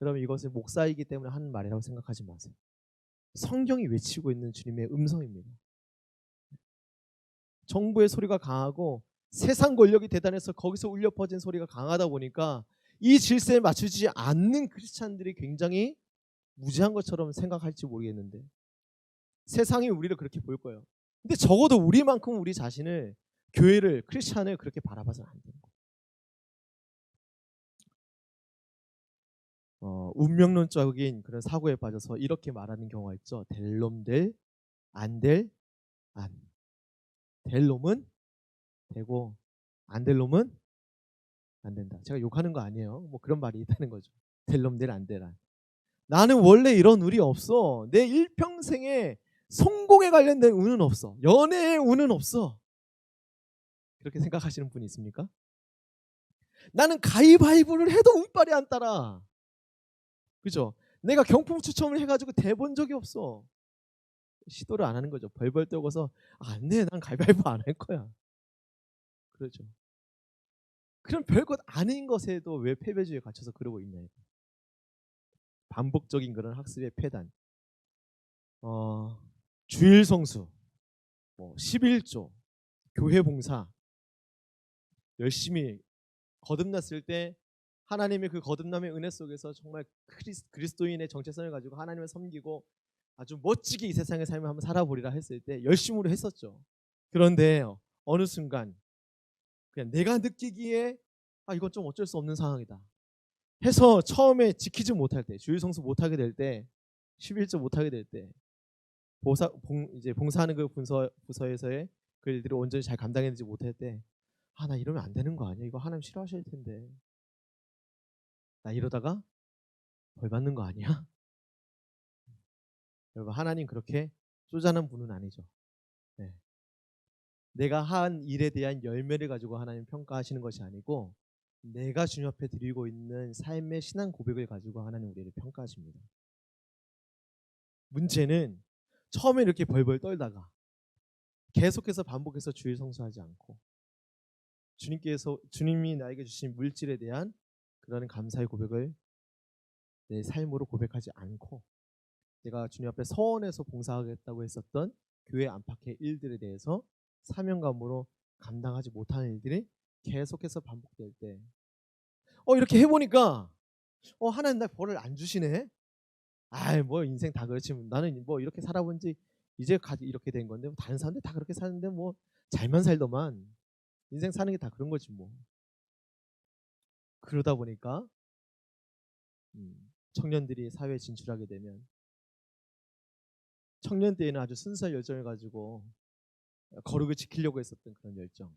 여러분 이것을 목사이기 때문에 하는 말이라고 생각하지 마세요. 성경이 외치고 있는 주님의 음성입니다. 정부의 소리가 강하고 세상 권력이 대단해서 거기서 울려 퍼진 소리가 강하다 보니까 이 질서에 맞추지 않는 크리스찬들이 굉장히 무지한 것처럼 생각할지 모르겠는데 세상이 우리를 그렇게 볼 거예요. 근데 적어도 우리만큼 우리 자신을, 교회를, 크리스찬을 그렇게 바라봐서는 안 되는 거예요. 운명론적인 그런 사고에 빠져서 이렇게 말하는 경우가 있죠. 될 놈 될, 안 될, 안. 될 놈은 되고 안 될 놈은 안 된다. 제가 욕하는 거 아니에요. 뭐 그런 말이 있다는 거죠. 될 놈 될, 안 될, 안. 나는 원래 이런 운이 없어. 내 일평생에 성공에 관련된 운은 없어. 연애의 운은 없어. 그렇게 생각하시는 분이 있습니까? 나는 가위바위보를 해도 운빨이 안 따라. 그죠? 내가 경품 추첨을 해가지고 대본 적이 없어. 시도를 안 하는 거죠. 벌벌 떨고서 안 돼, 난 가위바위보 안 할 거야. 그렇죠. 그럼 별것 아닌 것에도 왜 패배주의에 갇혀서 그러고 있냐. 반복적인 그런 학습의 폐단. 주일 성수, 11조, 교회 봉사 열심히 거듭났을 때 하나님의 그 거듭남의 은혜 속에서 정말 그리스도인의 정체성을 가지고 하나님을 섬기고 아주 멋지게 이 세상의 삶을 한번 살아보리라 했을 때 열심으로 했었죠. 그런데 어느 순간 그냥 내가 느끼기에 이건 좀 어쩔 수 없는 상황이다 해서 처음에 지키지 못할 때, 주일 성수 못하게 될 때, 11조 못하게 될 때, 이제 봉사하는 그 부서에서의 그 일들을 온전히 잘 감당해내지 못할 때, 나 이러면 안 되는 거 아니야? 이거 하나님 싫어하실 텐데, 나 이러다가 벌 받는 거 아니야? 여러분 하나님 그렇게 쪼잔한 분은 아니죠. 네. 내가 한 일에 대한 열매를 가지고 하나님 평가하시는 것이 아니고 내가 주님 앞에 드리고 있는 삶의 신앙 고백을 가지고 하나님 우리를 평가하십니다. 문제는 처음에 이렇게 벌벌 떨다가 계속해서 반복해서 주일 성수하지 않고 주님이 나에게 주신 물질에 대한 그런 감사의 고백을 내 삶으로 고백하지 않고 내가 주님 앞에 서원해서 봉사하겠다고 했었던 교회 안팎의 일들에 대해서 사명감으로 감당하지 못하는 일들이 계속해서 반복될 때 이렇게 해보니까 하나님 나 벌을 안 주시네. 아이 뭐 인생 다 그렇지. 나는 뭐 이렇게 살아본 지 이제 이렇게 된 건데 다른 사람들 다 그렇게 사는데 뭐 잘만 살더만. 인생 사는 게 다 그런 거지 뭐. 그러다 보니까 청년들이 사회에 진출하게 되면 청년 때에는 아주 순수한 열정을 가지고 거룩을 지키려고 했었던 그런 열정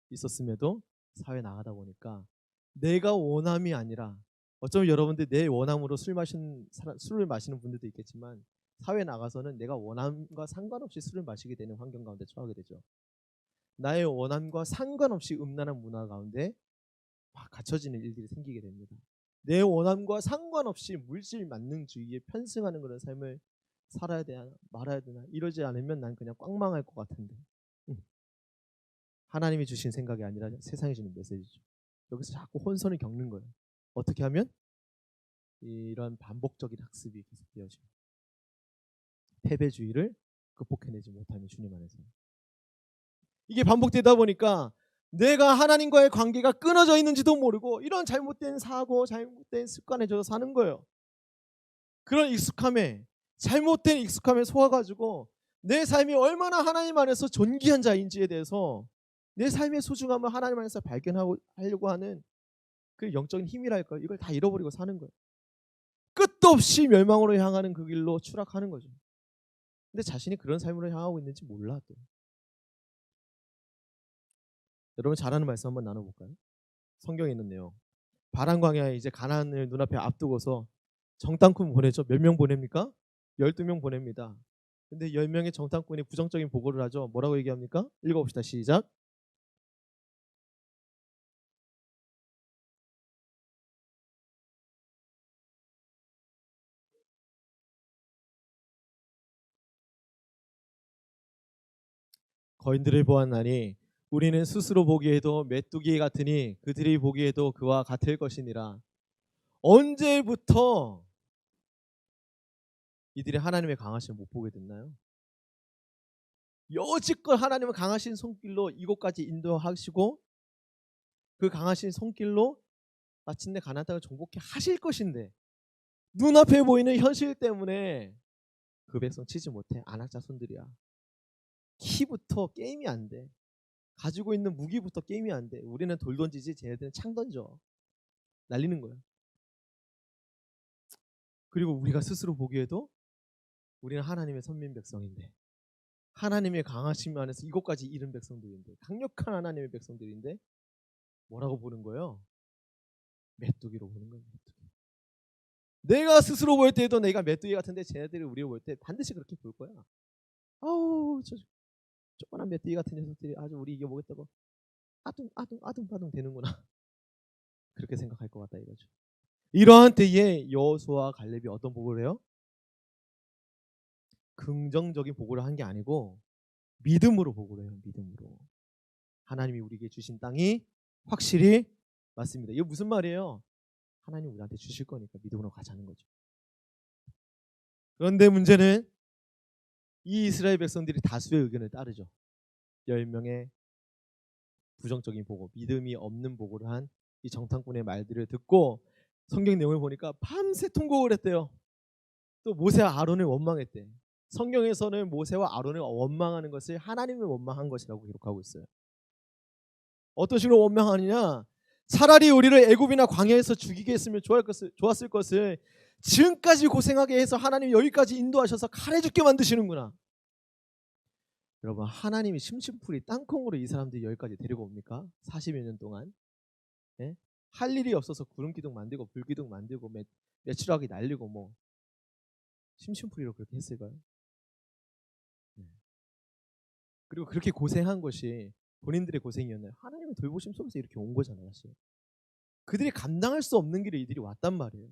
있었음에도 사회에 나가다 보니까 내가 원함이 아니라 어쩌면 여러분들 내 원함으로 술을 마시는 분들도 있겠지만 사회에 나가서는 내가 원함과 상관없이 술을 마시게 되는 환경 가운데 처하게 되죠. 나의 원함과 상관없이 음란한 문화 가운데 갇혀지는 일들이 생기게 됩니다. 내 원함과 상관없이 물질 만능주의에 편승하는 그런 삶을 살아야 되나 말아야 되나 이러지 않으면 난 그냥 꽉망할 것 같은데 하나님이 주신 생각이 아니라 세상이 주는 메시지죠. 여기서 자꾸 혼선을 겪는 거예요. 어떻게 하면? 이런 반복적인 학습이 계속되어지고 패배주의를 극복해내지 못하는 주님 안에서 이게 반복되다 보니까 내가 하나님과의 관계가 끊어져 있는지도 모르고 이런 잘못된 사고, 잘못된 습관에 젖어 사는 거예요. 그런 잘못된 익숙함에 속아가지고 내 삶이 얼마나 하나님 안에서 존귀한 자인지에 대해서 내 삶의 소중함을 하나님 안에서 발견하려고 하는 그 영적인 힘이랄까 이걸 다 잃어버리고 사는 거예요. 끝도 없이 멸망으로 향하는 그 길로 추락하는 거죠. 근데 자신이 그런 삶으로 향하고 있는지 몰라 또. 여러분 잘 아는 말씀 한번 나눠볼까요? 성경에 있는 내용. 바란 광야에 이제 가나안을 눈앞에 앞두고서 정탐꾼 보내죠. 몇 명 보냅니까? 12명 보냅니다. 근데 10명의 정탐꾼이 부정적인 보고를 하죠. 뭐라고 얘기합니까? 읽어봅시다. 시작. 거인들을 보았나니 우리는 스스로 보기에도 메뚜기 같으니 그들이 보기에도 그와 같을 것이니라. 언제부터 이들이 하나님의 강하심을 못 보게 됐나요? 여지껏 하나님은 강하신 손길로 이곳까지 인도하시고 그 강하신 손길로 마침내 가나안 땅을 정복해 하실 것인데 눈앞에 보이는 현실 때문에 그 백성 치지 못해. 안악 자손들이야. 키부터 게임이 안 돼. 가지고 있는 무기부터 게임이 안 돼. 우리는 돌 던지지 쟤네들은 창 던져. 날리는 거야. 그리고 우리가 스스로 보기에도 우리는 하나님의 선민 백성인데 하나님의 강하심 안에서 이곳까지 이른 백성들인데 강력한 하나님의 백성들인데 뭐라고 보는 거예요? 메뚜기로 보는 거예요. 메뚜기. 내가 스스로 볼 때도 내가 메뚜기 같은데 쟤네들이 우리를 볼 때 반드시 그렇게 볼 거야. 아우 저 조그만 메뚜기 같은 녀석들이 아주 우리 이겨보겠다고 아둥바둥 되는구나. 그렇게 생각할 것 같다 이거죠. 이러한 때에 여호수아와 갈렙이 어떤 보고를 해요? 긍정적인 보고를 한 게 아니고 믿음으로 보고를 해요. 믿음으로. 하나님이 우리에게 주신 땅이 확실히 맞습니다. 이거 무슨 말이에요? 하나님 우리한테 주실 거니까 믿음으로 가자는 거죠. 그런데 문제는 이 이스라엘 백성들이 다수의 의견을 따르죠. 10명의 부정적인 보고, 믿음이 없는 보고를 한 이 정탐꾼의 말들을 듣고 성경 내용을 보니까 밤새 통곡을 했대요. 또 모세와 아론을 원망했대. 성경에서는 모세와 아론을 원망하는 것을 하나님을 원망한 것이라고 기록하고 있어요. 어떤 식으로 원망하느냐? 차라리 우리를 애굽이나 광야에서 죽이게 했으면 좋았을 것을 지금까지 고생하게 해서 하나님이 여기까지 인도하셔서 칼에 죽게 만드시는구나. 여러분 하나님이 심심풀이 땅콩으로 이 사람들이 여기까지 데리고 옵니까? 40여 년 동안 예? 할 일이 없어서 구름기둥 만들고 불기둥 만들고 매출하기 날리고 뭐 심심풀이로 그렇게 했을까요? 그리고 그렇게 고생한 것이 본인들의 고생이었나요? 하나님의 돌보심 속에서 이렇게 온 거잖아요. 사실 그들이 감당할 수 없는 길에 이들이 왔단 말이에요.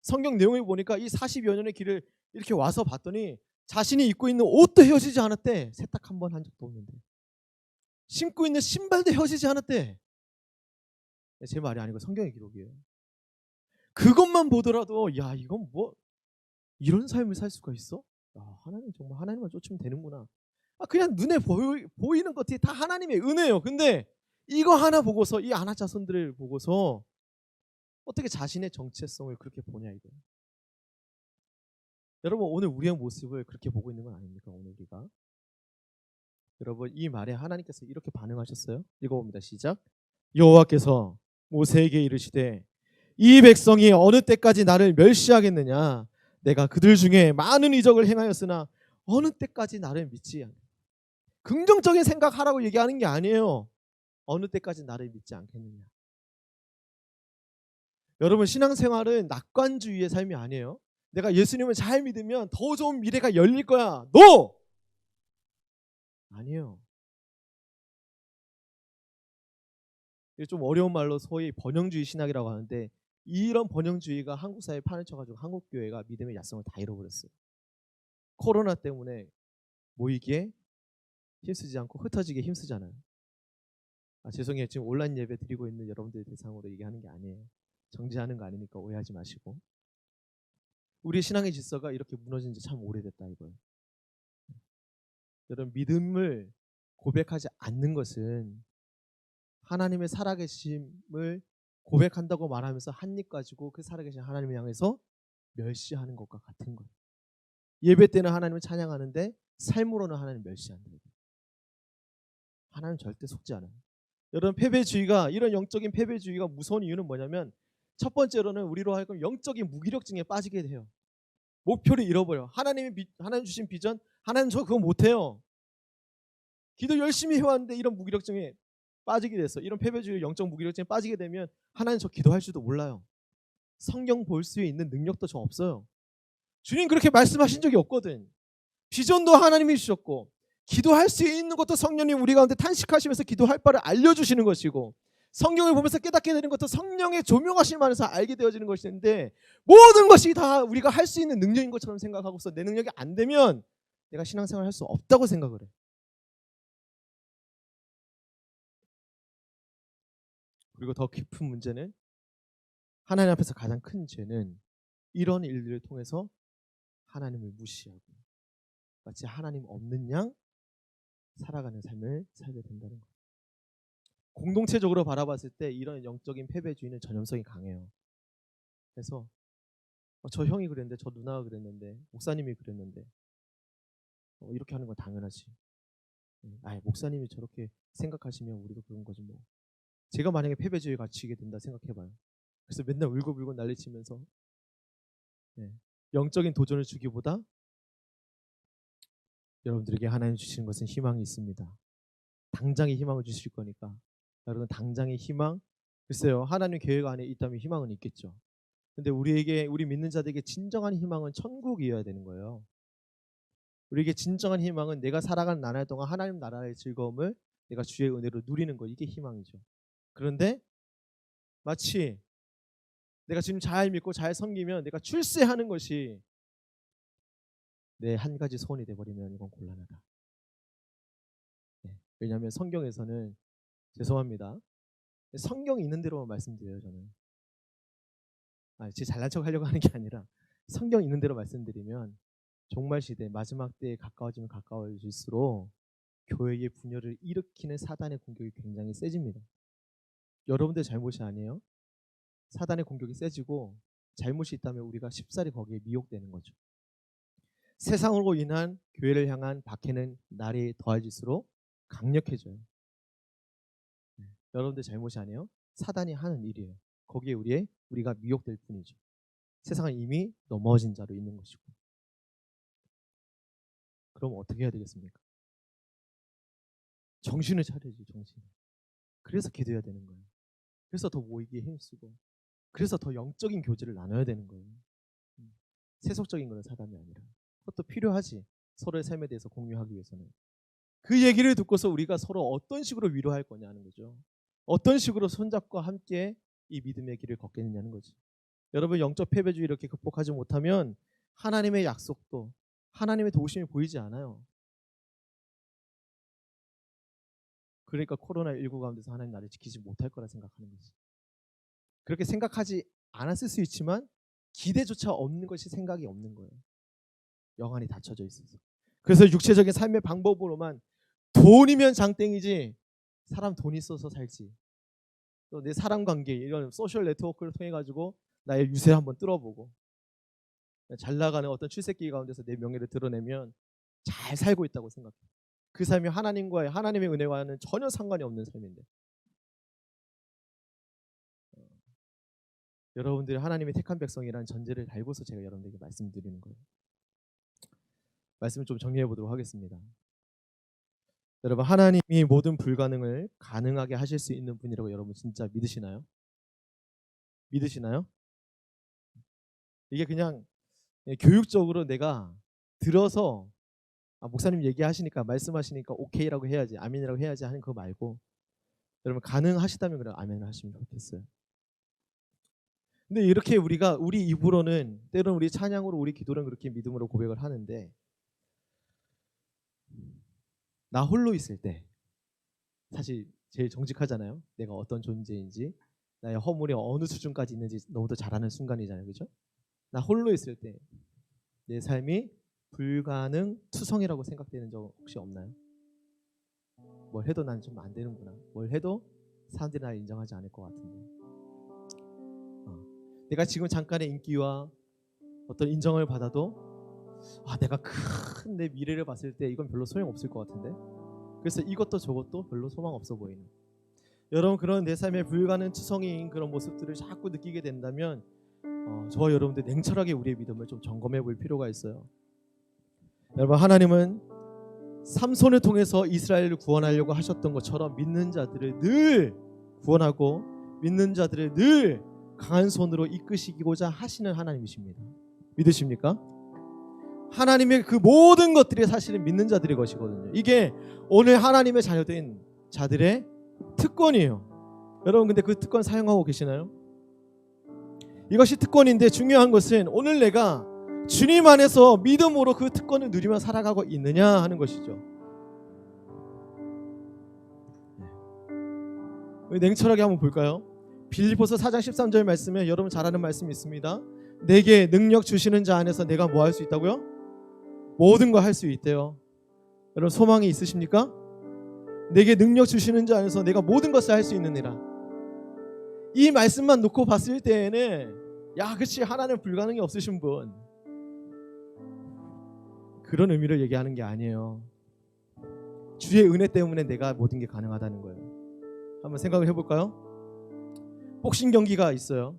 성경 내용을 보니까 이 40여 년의 길을 이렇게 와서 봤더니 자신이 입고 있는 옷도 헤어지지 않았대. 세탁 한 번 한 적도 없는데 신고 있는 신발도 헤어지지 않았대. 제 말이 아니고 성경의 기록이에요. 그것만 보더라도 야 이건 뭐 이런 삶을 살 수가 있어? 야, 하나님 정말 하나님만 쫓으면 되는구나. 그냥 눈에 보이는 것들이 다 하나님의 은혜예요. 근데 이거 하나 보고서 이 아나 자손들을 보고서 어떻게 자신의 정체성을 그렇게 보냐 이거예요. 여러분 오늘 우리의 모습을 그렇게 보고 있는 건 아닙니까? 오늘 우리가 여러분 이 말에 하나님께서 이렇게 반응하셨어요. 읽어봅니다. 시작. 여호와께서 모세에게 이르시되 이 백성이 어느 때까지 나를 멸시하겠느냐. 내가 그들 중에 많은 이적을 행하였으나 어느 때까지 나를 믿지 않겠느냐. 긍정적인 생각하라고 얘기하는 게 아니에요. 어느 때까지 나를 믿지 않겠느냐. 여러분 신앙생활은 낙관주의의 삶이 아니에요. 내가 예수님을 잘 믿으면 더 좋은 미래가 열릴 거야. NO! 아니에요. 이게 좀 어려운 말로 소위 번영주의 신학이라고 하는데 이런 번영주의가 한국 사회에 판을 쳐가지고 한국 교회가 믿음의 야성을 다 잃어버렸어요. 코로나 때문에 모이기에 힘쓰지 않고 흩어지게 힘쓰잖아요. 죄송해요. 지금 온라인 예배 드리고 있는 여러분들 대상으로 얘기하는 게 아니에요. 정지하는 거 아니니까 오해하지 마시고. 우리 신앙의 질서가 이렇게 무너진 지 참 오래됐다 이거예요. 여러분 믿음을 고백하지 않는 것은 하나님의 살아계심을 고백한다고 말하면서 한 입 가지고 그 살아계신 하나님을 향해서 멸시하는 것과 같은 거예요. 예배 때는 하나님을 찬양하는데 삶으로는 하나님을 멸시한다. 하나님 절대 속지 않아요. 여러분 패배주의가 이런 영적인 패배주의가 무서운 이유는 뭐냐면 첫 번째로는 우리로 하여금 영적인 무기력증에 빠지게 돼요. 목표를 잃어버려. 하나님 주신 비전 하나님 저 그거 못해요. 기도 열심히 해왔는데 이런 무기력증에 빠지게 됐어. 이런 패배주의 영적 무기력증에 빠지게 되면 하나님 저 기도할 줄도 몰라요. 성경 볼 수 있는 능력도 저 없어요. 주님 그렇게 말씀하신 적이 없거든. 비전도 하나님이 주셨고 기도할 수 있는 것도 성령님 우리 가운데 탄식하시면서 기도할 바를 알려주시는 것이고 성경을 보면서 깨닫게 되는 것도 성령의 조명하심 안에서 알게 되어지는 것인데 모든 것이 다 우리가 할 수 있는 능력인 것처럼 생각하고서 내 능력이 안 되면 내가 신앙생활을 할 수 없다고 생각을 해. 그리고 더 깊은 문제는 하나님 앞에서 가장 큰 죄는 이런 일들을 통해서 하나님을 무시하고 마치 하나님 없는 양 살아가는 삶을 살게 된다는 거예요. 공동체적으로 바라봤을 때 이런 영적인 패배주의는 전염성이 강해요. 그래서 저 형이 그랬는데 저 누나가 그랬는데 목사님이 그랬는데 이렇게 하는 건 당연하지. 목사님이 저렇게 생각하시면 우리도 그런 거지 뭐. 제가 만약에 패배주의에 갇히게 된다 생각해봐요. 그래서 맨날 울고불고 난리치면서 영적인 도전을 주기보다 여러분들에게 하나님 주시는 것은 희망이 있습니다. 당장의 희망을 주실 거니까 여러분 당장의 희망 글쎄요 하나님 계획 안에 있다면 희망은 있겠죠. 근데 우리 믿는 자들에게 진정한 희망은 천국이어야 되는 거예요. 우리에게 진정한 희망은 내가 살아가는 나날 동안 하나님 나라의 즐거움을 내가 주의 은혜로 누리는 거 이게 희망이죠. 그런데 마치 내가 지금 잘 믿고 잘 섬기면 내가 출세하는 것이 내 한 가지 소원이 돼버리면 이건 곤란하다. 왜냐하면 성경에서는 죄송합니다. 성경이 있는 대로만 말씀드려요. 저는 제 잘난 척 하려고 하는 게 아니라 성경 있는 대로 말씀드리면 종말 시대 마지막 때에 가까워지면 가까워질수록 교회의 분열을 일으키는 사단의 공격이 굉장히 세집니다. 여러분들 잘못이 아니에요. 사단의 공격이 세지고 잘못이 있다면 우리가 쉽사리 거기에 미혹되는 거죠. 세상으로 인한 교회를 향한 박해는 날이 더해질수록 강력해져요. 여러분들 잘못이 아니에요. 사단이 하는 일이에요. 거기에 우리가 미혹될 뿐이죠. 세상은 이미 넘어진 자로 있는 것이고. 그럼 어떻게 해야 되겠습니까? 정신을 차려야지, 정신. 그래서 기도해야 되는 거예요. 그래서 더 모이기에 힘쓰고 그래서 더 영적인 교제를 나눠야 되는 거예요. 세속적인 거는 사단이 아니라. 그것도 필요하지. 서로의 삶에 대해서 공유하기 위해서는. 그 얘기를 듣고서 우리가 서로 어떤 식으로 위로할 거냐는 거죠. 어떤 식으로 손잡고 함께 이 믿음의 길을 걷겠느냐는 거지. 여러분 영적 패배주의 이렇게 극복하지 못하면 하나님의 약속도 하나님의 도우심이 보이지 않아요. 그러니까 코로나19 가운데서 하나님 나를 지키지 못할 거라 생각하는 거지. 그렇게 생각하지 않았을 수 있지만 기대조차 없는 것이 생각이 없는 거예요. 영안이 닫혀져 있어서. 그래서 육체적인 삶의 방법으로만 돈이면 장땡이지 사람 돈 있어서 살지. 또 내 사람 관계 이런 소셜 네트워크를 통해 가지고 나의 유세 한번 뚫어보고 잘 나가는 어떤 출세기 가운데서 내 명예를 드러내면 잘 살고 있다고 생각해. 그 삶이 하나님의 은혜와는 전혀 상관이 없는 삶인데 여러분들이 하나님의 택한 백성이라는 전제를 달고서 제가 여러분들에게 말씀드리는 거예요. 말씀을 좀 정리해 보도록 하겠습니다. 여러분, 하나님이 모든 불가능을 가능하게 하실 수 있는 분이라고 여러분 진짜 믿으시나요? 믿으시나요? 이게 그냥 교육적으로 내가 들어서 목사님 얘기하시니까 말씀하시니까 오케이라고 해야지 아멘이라고 해야지 하는 거 말고 여러분 가능하시다면 그냥 아멘을 하시면 좋겠어요. 근데 이렇게 우리 입으로는 때로는 우리 찬양으로 우리 기도는 그렇게 믿음으로 고백을 하는데 나 홀로 있을 때 사실 제일 정직하잖아요. 내가 어떤 존재인지 나의 허물이 어느 수준까지 있는지 너무도 잘 아는 순간이잖아요. 그죠? 나 홀로 있을 때 내 삶이 불가능 투성이라고 생각되는 적 혹시 없나요? 뭘 해도 난 좀 안 되는구나. 뭘 해도 사람들이 나를 인정하지 않을 것 같은데 내가 지금 잠깐의 인기와 어떤 인정을 받아도 내가 큰 내 미래를 봤을 때 이건 별로 소용없을 것 같은데 그래서 이것도 저것도 별로 소망 없어 보이는 여러분 그런 내 삶의 불가능 투성이인 그런 모습들을 자꾸 느끼게 된다면 저와 여러분들 냉철하게 우리의 믿음을 좀 점검해 볼 필요가 있어요. 여러분 하나님은 삼손을 통해서 이스라엘을 구원하려고 하셨던 것처럼 믿는 자들을 늘 구원하고 믿는 자들을 늘 강한 손으로 이끄시고자 하시는 하나님이십니다. 믿으십니까? 하나님의 그 모든 것들이 사실은 믿는 자들의 것이거든요. 이게 오늘 하나님의 자녀된 자들의 특권이에요. 여러분 근데 그 특권 사용하고 계시나요? 이것이 특권인데 중요한 것은 오늘 내가 주님 안에서 믿음으로 그 특권을 누리며 살아가고 있느냐 하는 것이죠. 냉철하게 한번 볼까요? 빌립보서 4장 13절 말씀에 여러분 잘 아는 말씀이 있습니다. 내게 능력 주시는 자 안에서 내가 뭐 할 수 있다고요? 모든 거 할 수 있대요. 여러분 소망이 있으십니까? 내게 능력 주시는 자 안에서 내가 모든 것을 할 수 있느니라. 이 말씀만 놓고 봤을 때에는 그치 하나님 불가능이 없으신 분 그런 의미를 얘기하는 게 아니에요. 주의 은혜 때문에 내가 모든 게 가능하다는 거예요. 한번 생각을 해볼까요? 복싱 경기가 있어요.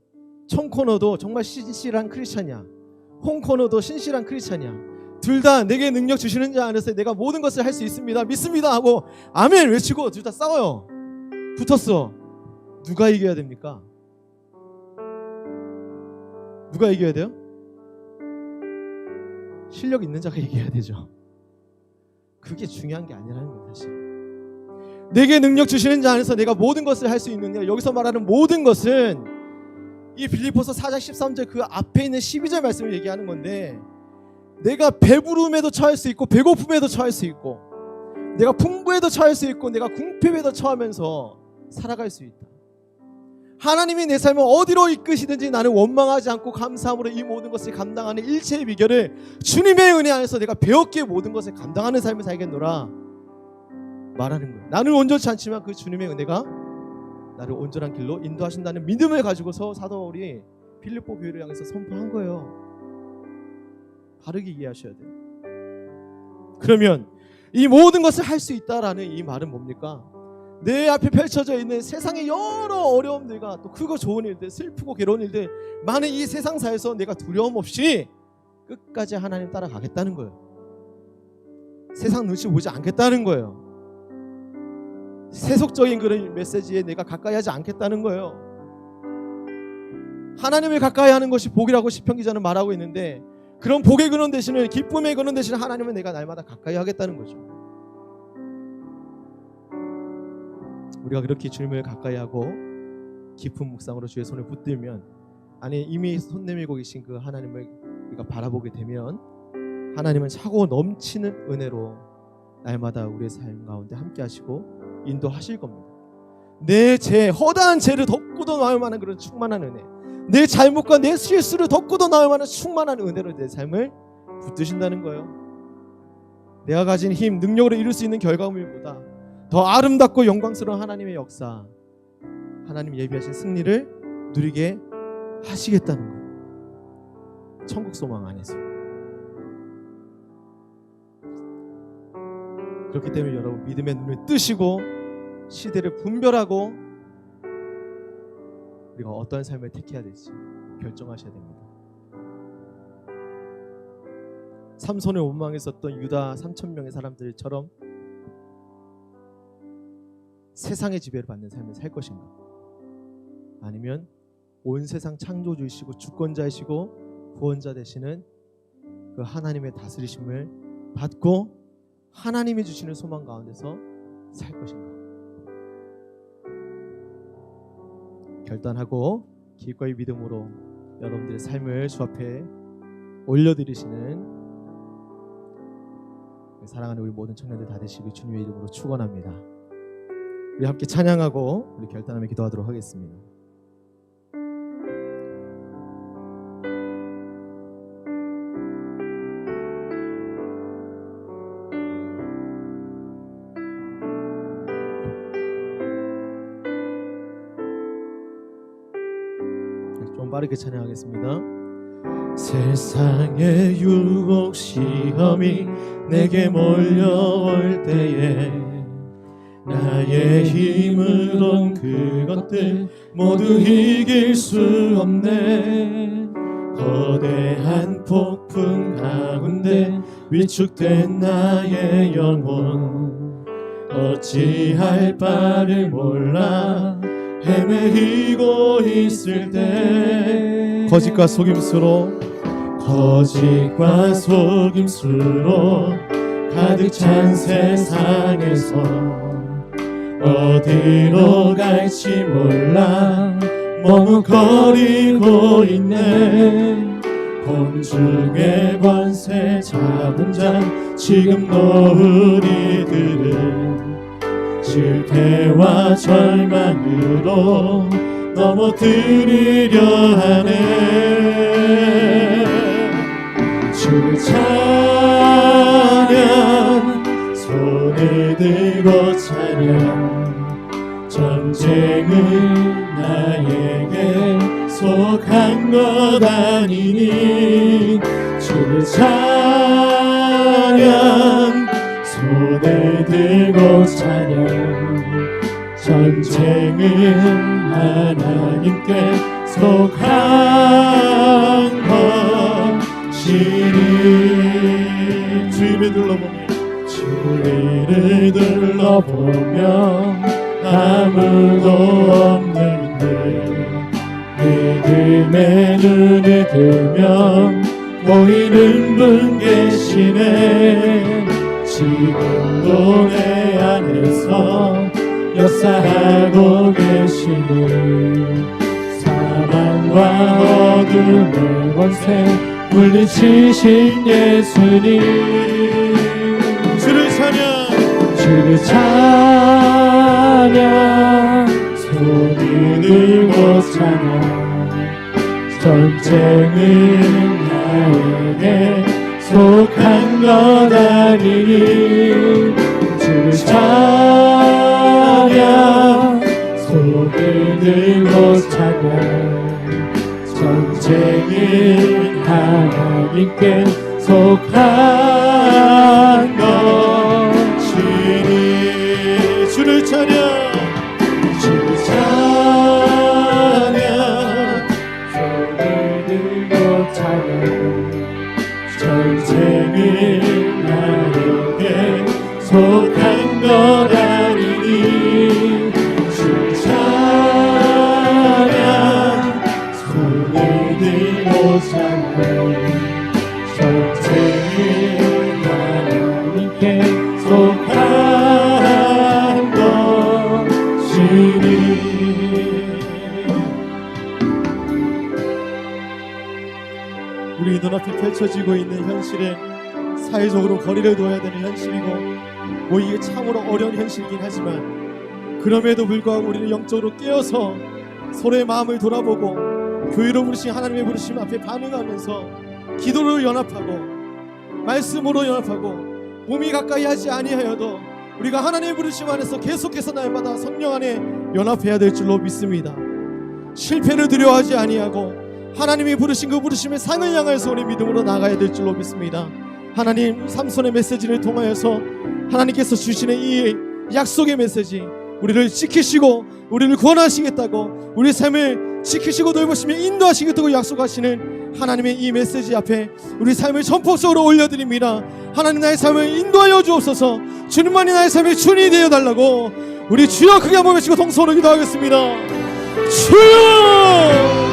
청코너도 정말 신실한 크리스찬이야. 홍코너도 신실한 크리스찬이야. 둘 다 내게 능력 주시는 자 안에서 내가 모든 것을 할 수 있습니다 믿습니다 하고 아멘 외치고 둘 다 싸워요. 붙었어. 누가 이겨야 됩니까? 누가 이겨야 돼요? 실력 있는 자가 이겨야 되죠. 그게 중요한 게 아니라는 거예요. 사실 내게 능력 주시는 자 안에서 내가 모든 것을 할 수 있느냐. 여기서 말하는 모든 것은 이 빌립보서 4장 13절 그 앞에 있는 12절 말씀을 얘기하는 건데 내가 배부름에도 처할 수 있고 배고픔에도 처할 수 있고 내가 풍부에도 처할 수 있고 내가 궁핍에도 처하면서 살아갈 수 있다. 하나님이 내 삶을 어디로 이끄시든지 나는 원망하지 않고 감사함으로 이 모든 것을 감당하는 일체의 비결을 주님의 은혜 안에서 내가 배웠기에 모든 것을 감당하는 삶을 살겠노라 말하는 거예요. 나는 온전치 않지만 그 주님의 은혜가 나를 온전한 길로 인도하신다는 믿음을 가지고서 사도 바울이 빌립보 교회를 향해서 선포한 거예요. 바르게 이해하셔야 돼요. 그러면 이 모든 것을 할 수 있다라는 이 말은 뭡니까? 내 앞에 펼쳐져 있는 세상의 여러 어려움들과 또 크고 좋은 일들, 슬프고 괴로운 일들, 많은 이 세상사에서 내가 두려움 없이 끝까지 하나님 따라가겠다는 거예요. 세상 눈치 보지 않겠다는 거예요. 세속적인 그런 메시지에 내가 가까이 하지 않겠다는 거예요. 하나님을 가까이 하는 것이 복이라고 시편 기자는 말하고 있는데 그런 복의 근원 되시는 기쁨의 근원 되시는 하나님은 내가 날마다 가까이 하겠다는 거죠. 우리가 그렇게 주님을 가까이 하고 깊은 묵상으로 주의 손을 붙들면 아니 이미 손 내밀고 계신 그 하나님을 우리가 바라보게 되면 하나님은 차고 넘치는 은혜로 날마다 우리의 삶 가운데 함께 하시고 인도하실 겁니다. 내 죄, 허다한 죄를 덮고도 나올 만한 그런 충만한 은혜, 내 잘못과 내 실수를 덮고도 나올 만한 충만한 은혜로 내 삶을 붙드신다는 거예요. 내가 가진 힘, 능력으로 이룰 수 있는 결과물보다 더 아름답고 영광스러운 하나님의 역사, 하나님 예비하신 승리를 누리게 하시겠다는 거예요. 천국 소망 안에서. 그렇기 때문에 여러분, 믿음의 눈을 뜨시고 시대를 분별하고 우리가 어떤 삶을 택해야 될지 결정하셔야 됩니다. 삼손을 원망했었던 유다 3,000명의 사람들처럼 세상의 지배를 받는 삶을 살 것인가, 아니면 온 세상 창조주이시고 주권자이시고 구원자 되시는 그 하나님의 다스리심을 받고 하나님이 주시는 소망 가운데서 살 것인가. 결단하고 기꺼이 믿음으로 여러분들의 삶을 주 앞에 올려드리시는 사랑하는 우리 모든 청년들 다 되시길 주님의 이름으로 축원합니다. 우리 함께 찬양하고 우리 결단하며 기도하도록 하겠습니다. 좀 빠르게 찬양하겠습니다. 세상의 유혹 시험이 내게 몰려올 때에 나의 힘으론 그것들 모두 이길 수 없네. 거대한 폭풍 가운데 위축된 나의 영혼 어찌할 바를 몰라 헤매이고 있을 때 거짓과 속임수로 가득 찬 세상에서 어디로 갈지 몰라 머뭇거리고 있네. 공중의 권세 잡은 자 지금도 우리들은 실패와 절망으로 넘어뜨리려 하네. 주를 찬양 손을 들고 찬양 전쟁은 나에게 속한 것 아니니 주를 찬양 손을 들고 찬양 전쟁은 하나님께 속한 것이니 주를 둘러보며 아무도 없는데 믿음의 눈을 뜨면 보이는 분 계시네. 지금도 내 안에서 역사하고 계시는 사랑과 어둠의 권세 물리치신 예수님 주를 찬양 손을 들고 찬양 전쟁은 나에게 속한 것 아니니 주를 찬양 손을 들고 찬양 전쟁은 하나님께 속한 것이니 주를 찬양 손을 들고 찬양 전쟁은 나에게 속한 것 아니니 주를 찬양 손을 들고 찬양 전쟁은 하나님께 속한 것이니. 우리 눈앞에 펼쳐지고 있는 현실에 사회적으로 거리를 둬야 되는 현실이고 이게 참으로 어려운 현실이긴 하지만 그럼에도 불구하고 우리는 영적으로 깨어서 서로의 마음을 돌아보고 교회로 부르신 하나님의 부르심 앞에 반응하면서 기도로 연합하고 말씀으로 연합하고 몸이 가까이 하지 아니하여도 우리가 하나님의 부르심 안에서 계속해서 날마다 성령 안에 연합해야 될 줄로 믿습니다. 실패를 두려워하지 아니하고 하나님이 부르신 그 부르심의 상을 향해서 우리 믿음으로 나가야 될 줄로 믿습니다. 하나님, 삼손의 메시지를 통하여서 하나님께서 주시는 이 약속의 메시지, 우리를 지키시고 우리를 구원하시겠다고, 우리 삶을 지키시고 돌보시며 인도하시겠다고 약속하시는 하나님의 이 메시지 앞에 우리 삶을 전폭적으로 올려드립니다. 하나님, 나의 삶을 인도하여 주옵소서. 주님만이 나의 삶의 주인이 되어달라고 우리 주여 크게 한번 외치고 동서로 기도하겠습니다. 주여!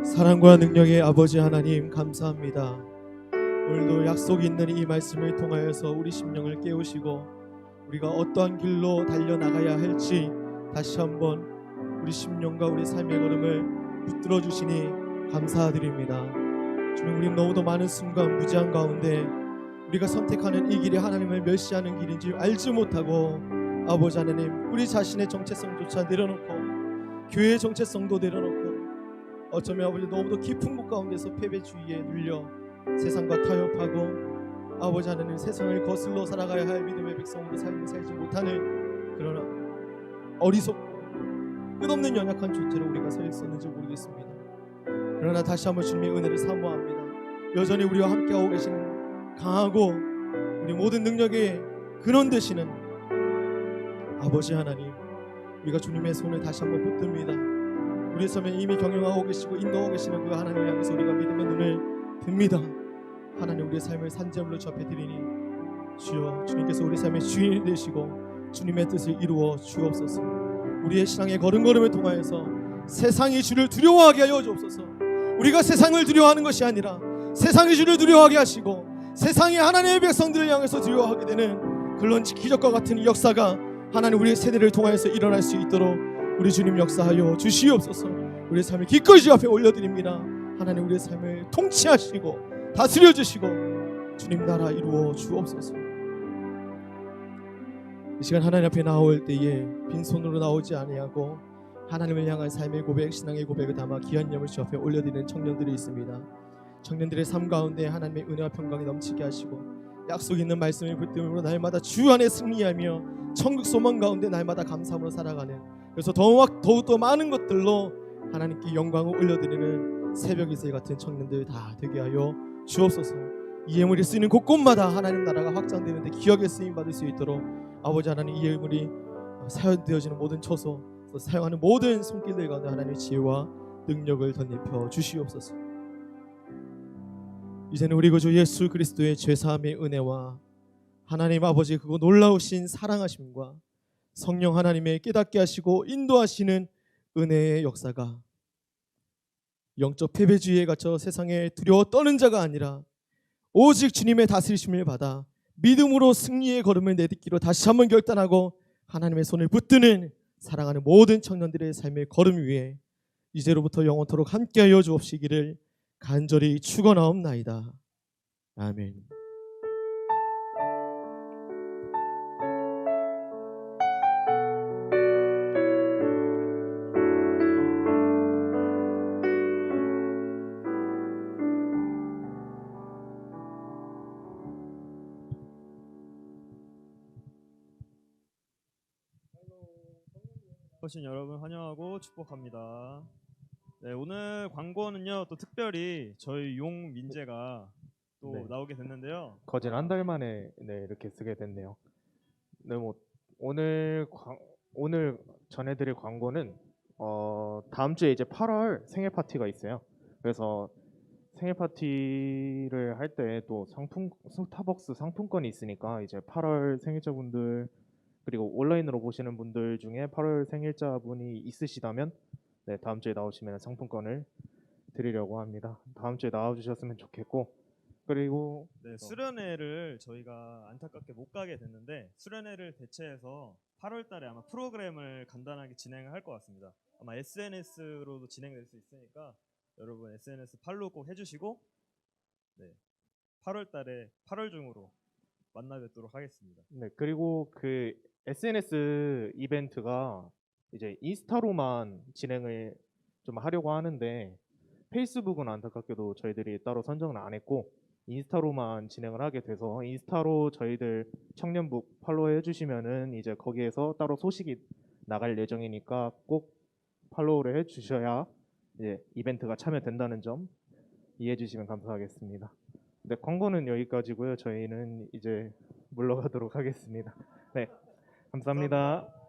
사랑과 능력의 아버지 하나님, 감사합니다. 오늘도 약속이 있는 이 말씀을 통하여서 우리 심령을 깨우시고 우리가 어떠한 길로 달려나가야 할지 다시 한번 우리 심령과 우리 삶의 걸음을 붙들어 주시니 감사드립니다. 주님, 우리 너무도 많은 순간 무지한 가운데 우리가 선택하는 이 길이 하나님을 멸시하는 길인지 알지 못하고 아버지 하나님, 우리 자신의 정체성조차 내려놓고 교회의 정체성도 내려놓고 어쩌면 아버지 너무도 깊은 곳 가운데서 패배주의에 눌려 세상과 타협하고 아버지 하나님, 세상을 거슬러 살아가야 할 믿음의 백성으로 삶을 살지 못하는 그런 어리석고 끝없는 연약한 존재로 우리가 서 있었는지 모르겠습니다. 그러나 다시 한번 주님의 은혜를 사모합니다. 여전히 우리와 함께하고 계시는 강하고 우리 모든 능력의 근원 되시는 아버지 하나님, 우리가 주님의 손을 다시 한번 붙듭니다. 우리의 삶에 이미 경영하고 계시고 인도하고 계시는 그 하나님을 향해서 우리가 믿음의 눈을 듭니다. 하나님, 우리의 삶을 산재물로 접해드리니 주여, 주님께서 우리 삶의 주인이 되시고 주님의 뜻을 이루어 주옵소서. 우리의 신앙의 걸음걸음을 통하여서 세상이 주를 두려워하게 하여 주옵소서. 우리가 세상을 두려워하는 것이 아니라 세상이 주를 두려워하게 하시고 세상이 하나님의 백성들을 향해서 두려워하게 되는 그런 기적과 같은 이 역사가 하나님 우리의 세대를 통하여서 일어날 수 있도록 우리 주님 역사하여 주시옵소서. 우리의 삶을 기꺼이 주 앞에 올려드립니다. 하나님, 우리의 삶을 통치하시고 다스려 주시고 주님 나라 이루어 주옵소서. 이 시간 하나님 앞에 나올 때에 빈손으로 나오지 아니하고 하나님을 향한 삶의 고백, 신앙의 고백을 담아 귀한 예물 주 앞에 올려드리는 청년들이 있습니다. 청년들의 삶 가운데 하나님의 은혜와 평강이 넘치게 하시고 약속 있는 말씀을 붙들므로 날마다 주 안에 승리하며 천국 소망 가운데 날마다 감사함으로 살아가는, 그래서 더욱더 많은 것들로 하나님께 영광을 올려드리는 새벽 이슬 같은 청년들 다 되게 하여 주옵소서. 이 예물이 쓰이는 곳곳마다 하나님 나라가 확장되는데 기억에 쓰임 받을 수 있도록 아버지 하나님, 이 예물이 사용되어지는 모든 처소, 사용하는 모든 손길들 가운데 하나님의 지혜와 능력을 덧입혀 주시옵소서. 이제는 우리 구주 예수 그리스도의 죄사함의 은혜와 하나님 아버지 그거 놀라우신 사랑하심과 성령 하나님의 깨닫게 하시고 인도하시는 은혜의 역사가 영적 패배주의에 갇혀 세상에 두려워 떠는 자가 아니라 오직 주님의 다스리심을 받아 믿음으로 승리의 걸음을 내딛기로 다시 한번 결단하고 하나님의 손을 붙드는 사랑하는 모든 청년들의 삶의 걸음 위에 이제로부터 영원토록 함께하여 주옵시기를 간절히 축원하옵나이다. 아멘.
오신 여러분 환영하고 축복합니다. 네, 오늘 광고는요 또 특별히 저희 용 민재가 또
네.
나오게 됐는데요.
거진 한 달 만에 네, 이렇게 쓰게 됐네요. 네, 뭐 오늘 전해드릴 광고는 다음 주에 이제 8월 생일 파티가 있어요. 그래서 생일 파티를 할 때 또 스타벅스 상품권이 있으니까 이제 8월 생일자분들 그리고 온라인으로 보시는 분들 중에 8월 생일자분이 있으시다면 네, 다음 주에 나오시면 상품권을 드리려고 합니다. 다음 주에 나와주셨으면 좋겠고 그리고
네, 수련회를 저희가 안타깝게 못 가게 됐는데 수련회를 대체해서 8월 달에 아마 프로그램을 간단하게 진행을 할 것 같습니다. 아마 SNS로도 진행될 수 있으니까 여러분 SNS 팔로우 꼭 해주시고 네, 8월 달에 8월 중으로 만나 뵙도록 하겠습니다.
네, 그리고 그 SNS 이벤트가 이제 인스타로만 진행을 좀 하려고 하는데 페이스북은 안타깝게도 저희들이 따로 선정을 안 했고 인스타로만 진행을 하게 돼서 인스타로 저희들 청년북 팔로우해 주시면은 이제 거기에서 따로 소식이 나갈 예정이니까 꼭 팔로우를 해 주셔야 이제 이벤트가 참여된다는 점 이해해 주시면 감사하겠습니다. 네, 광고는 여기까지고요. 저희는 이제 물러가도록 하겠습니다. 네, 감사합니다.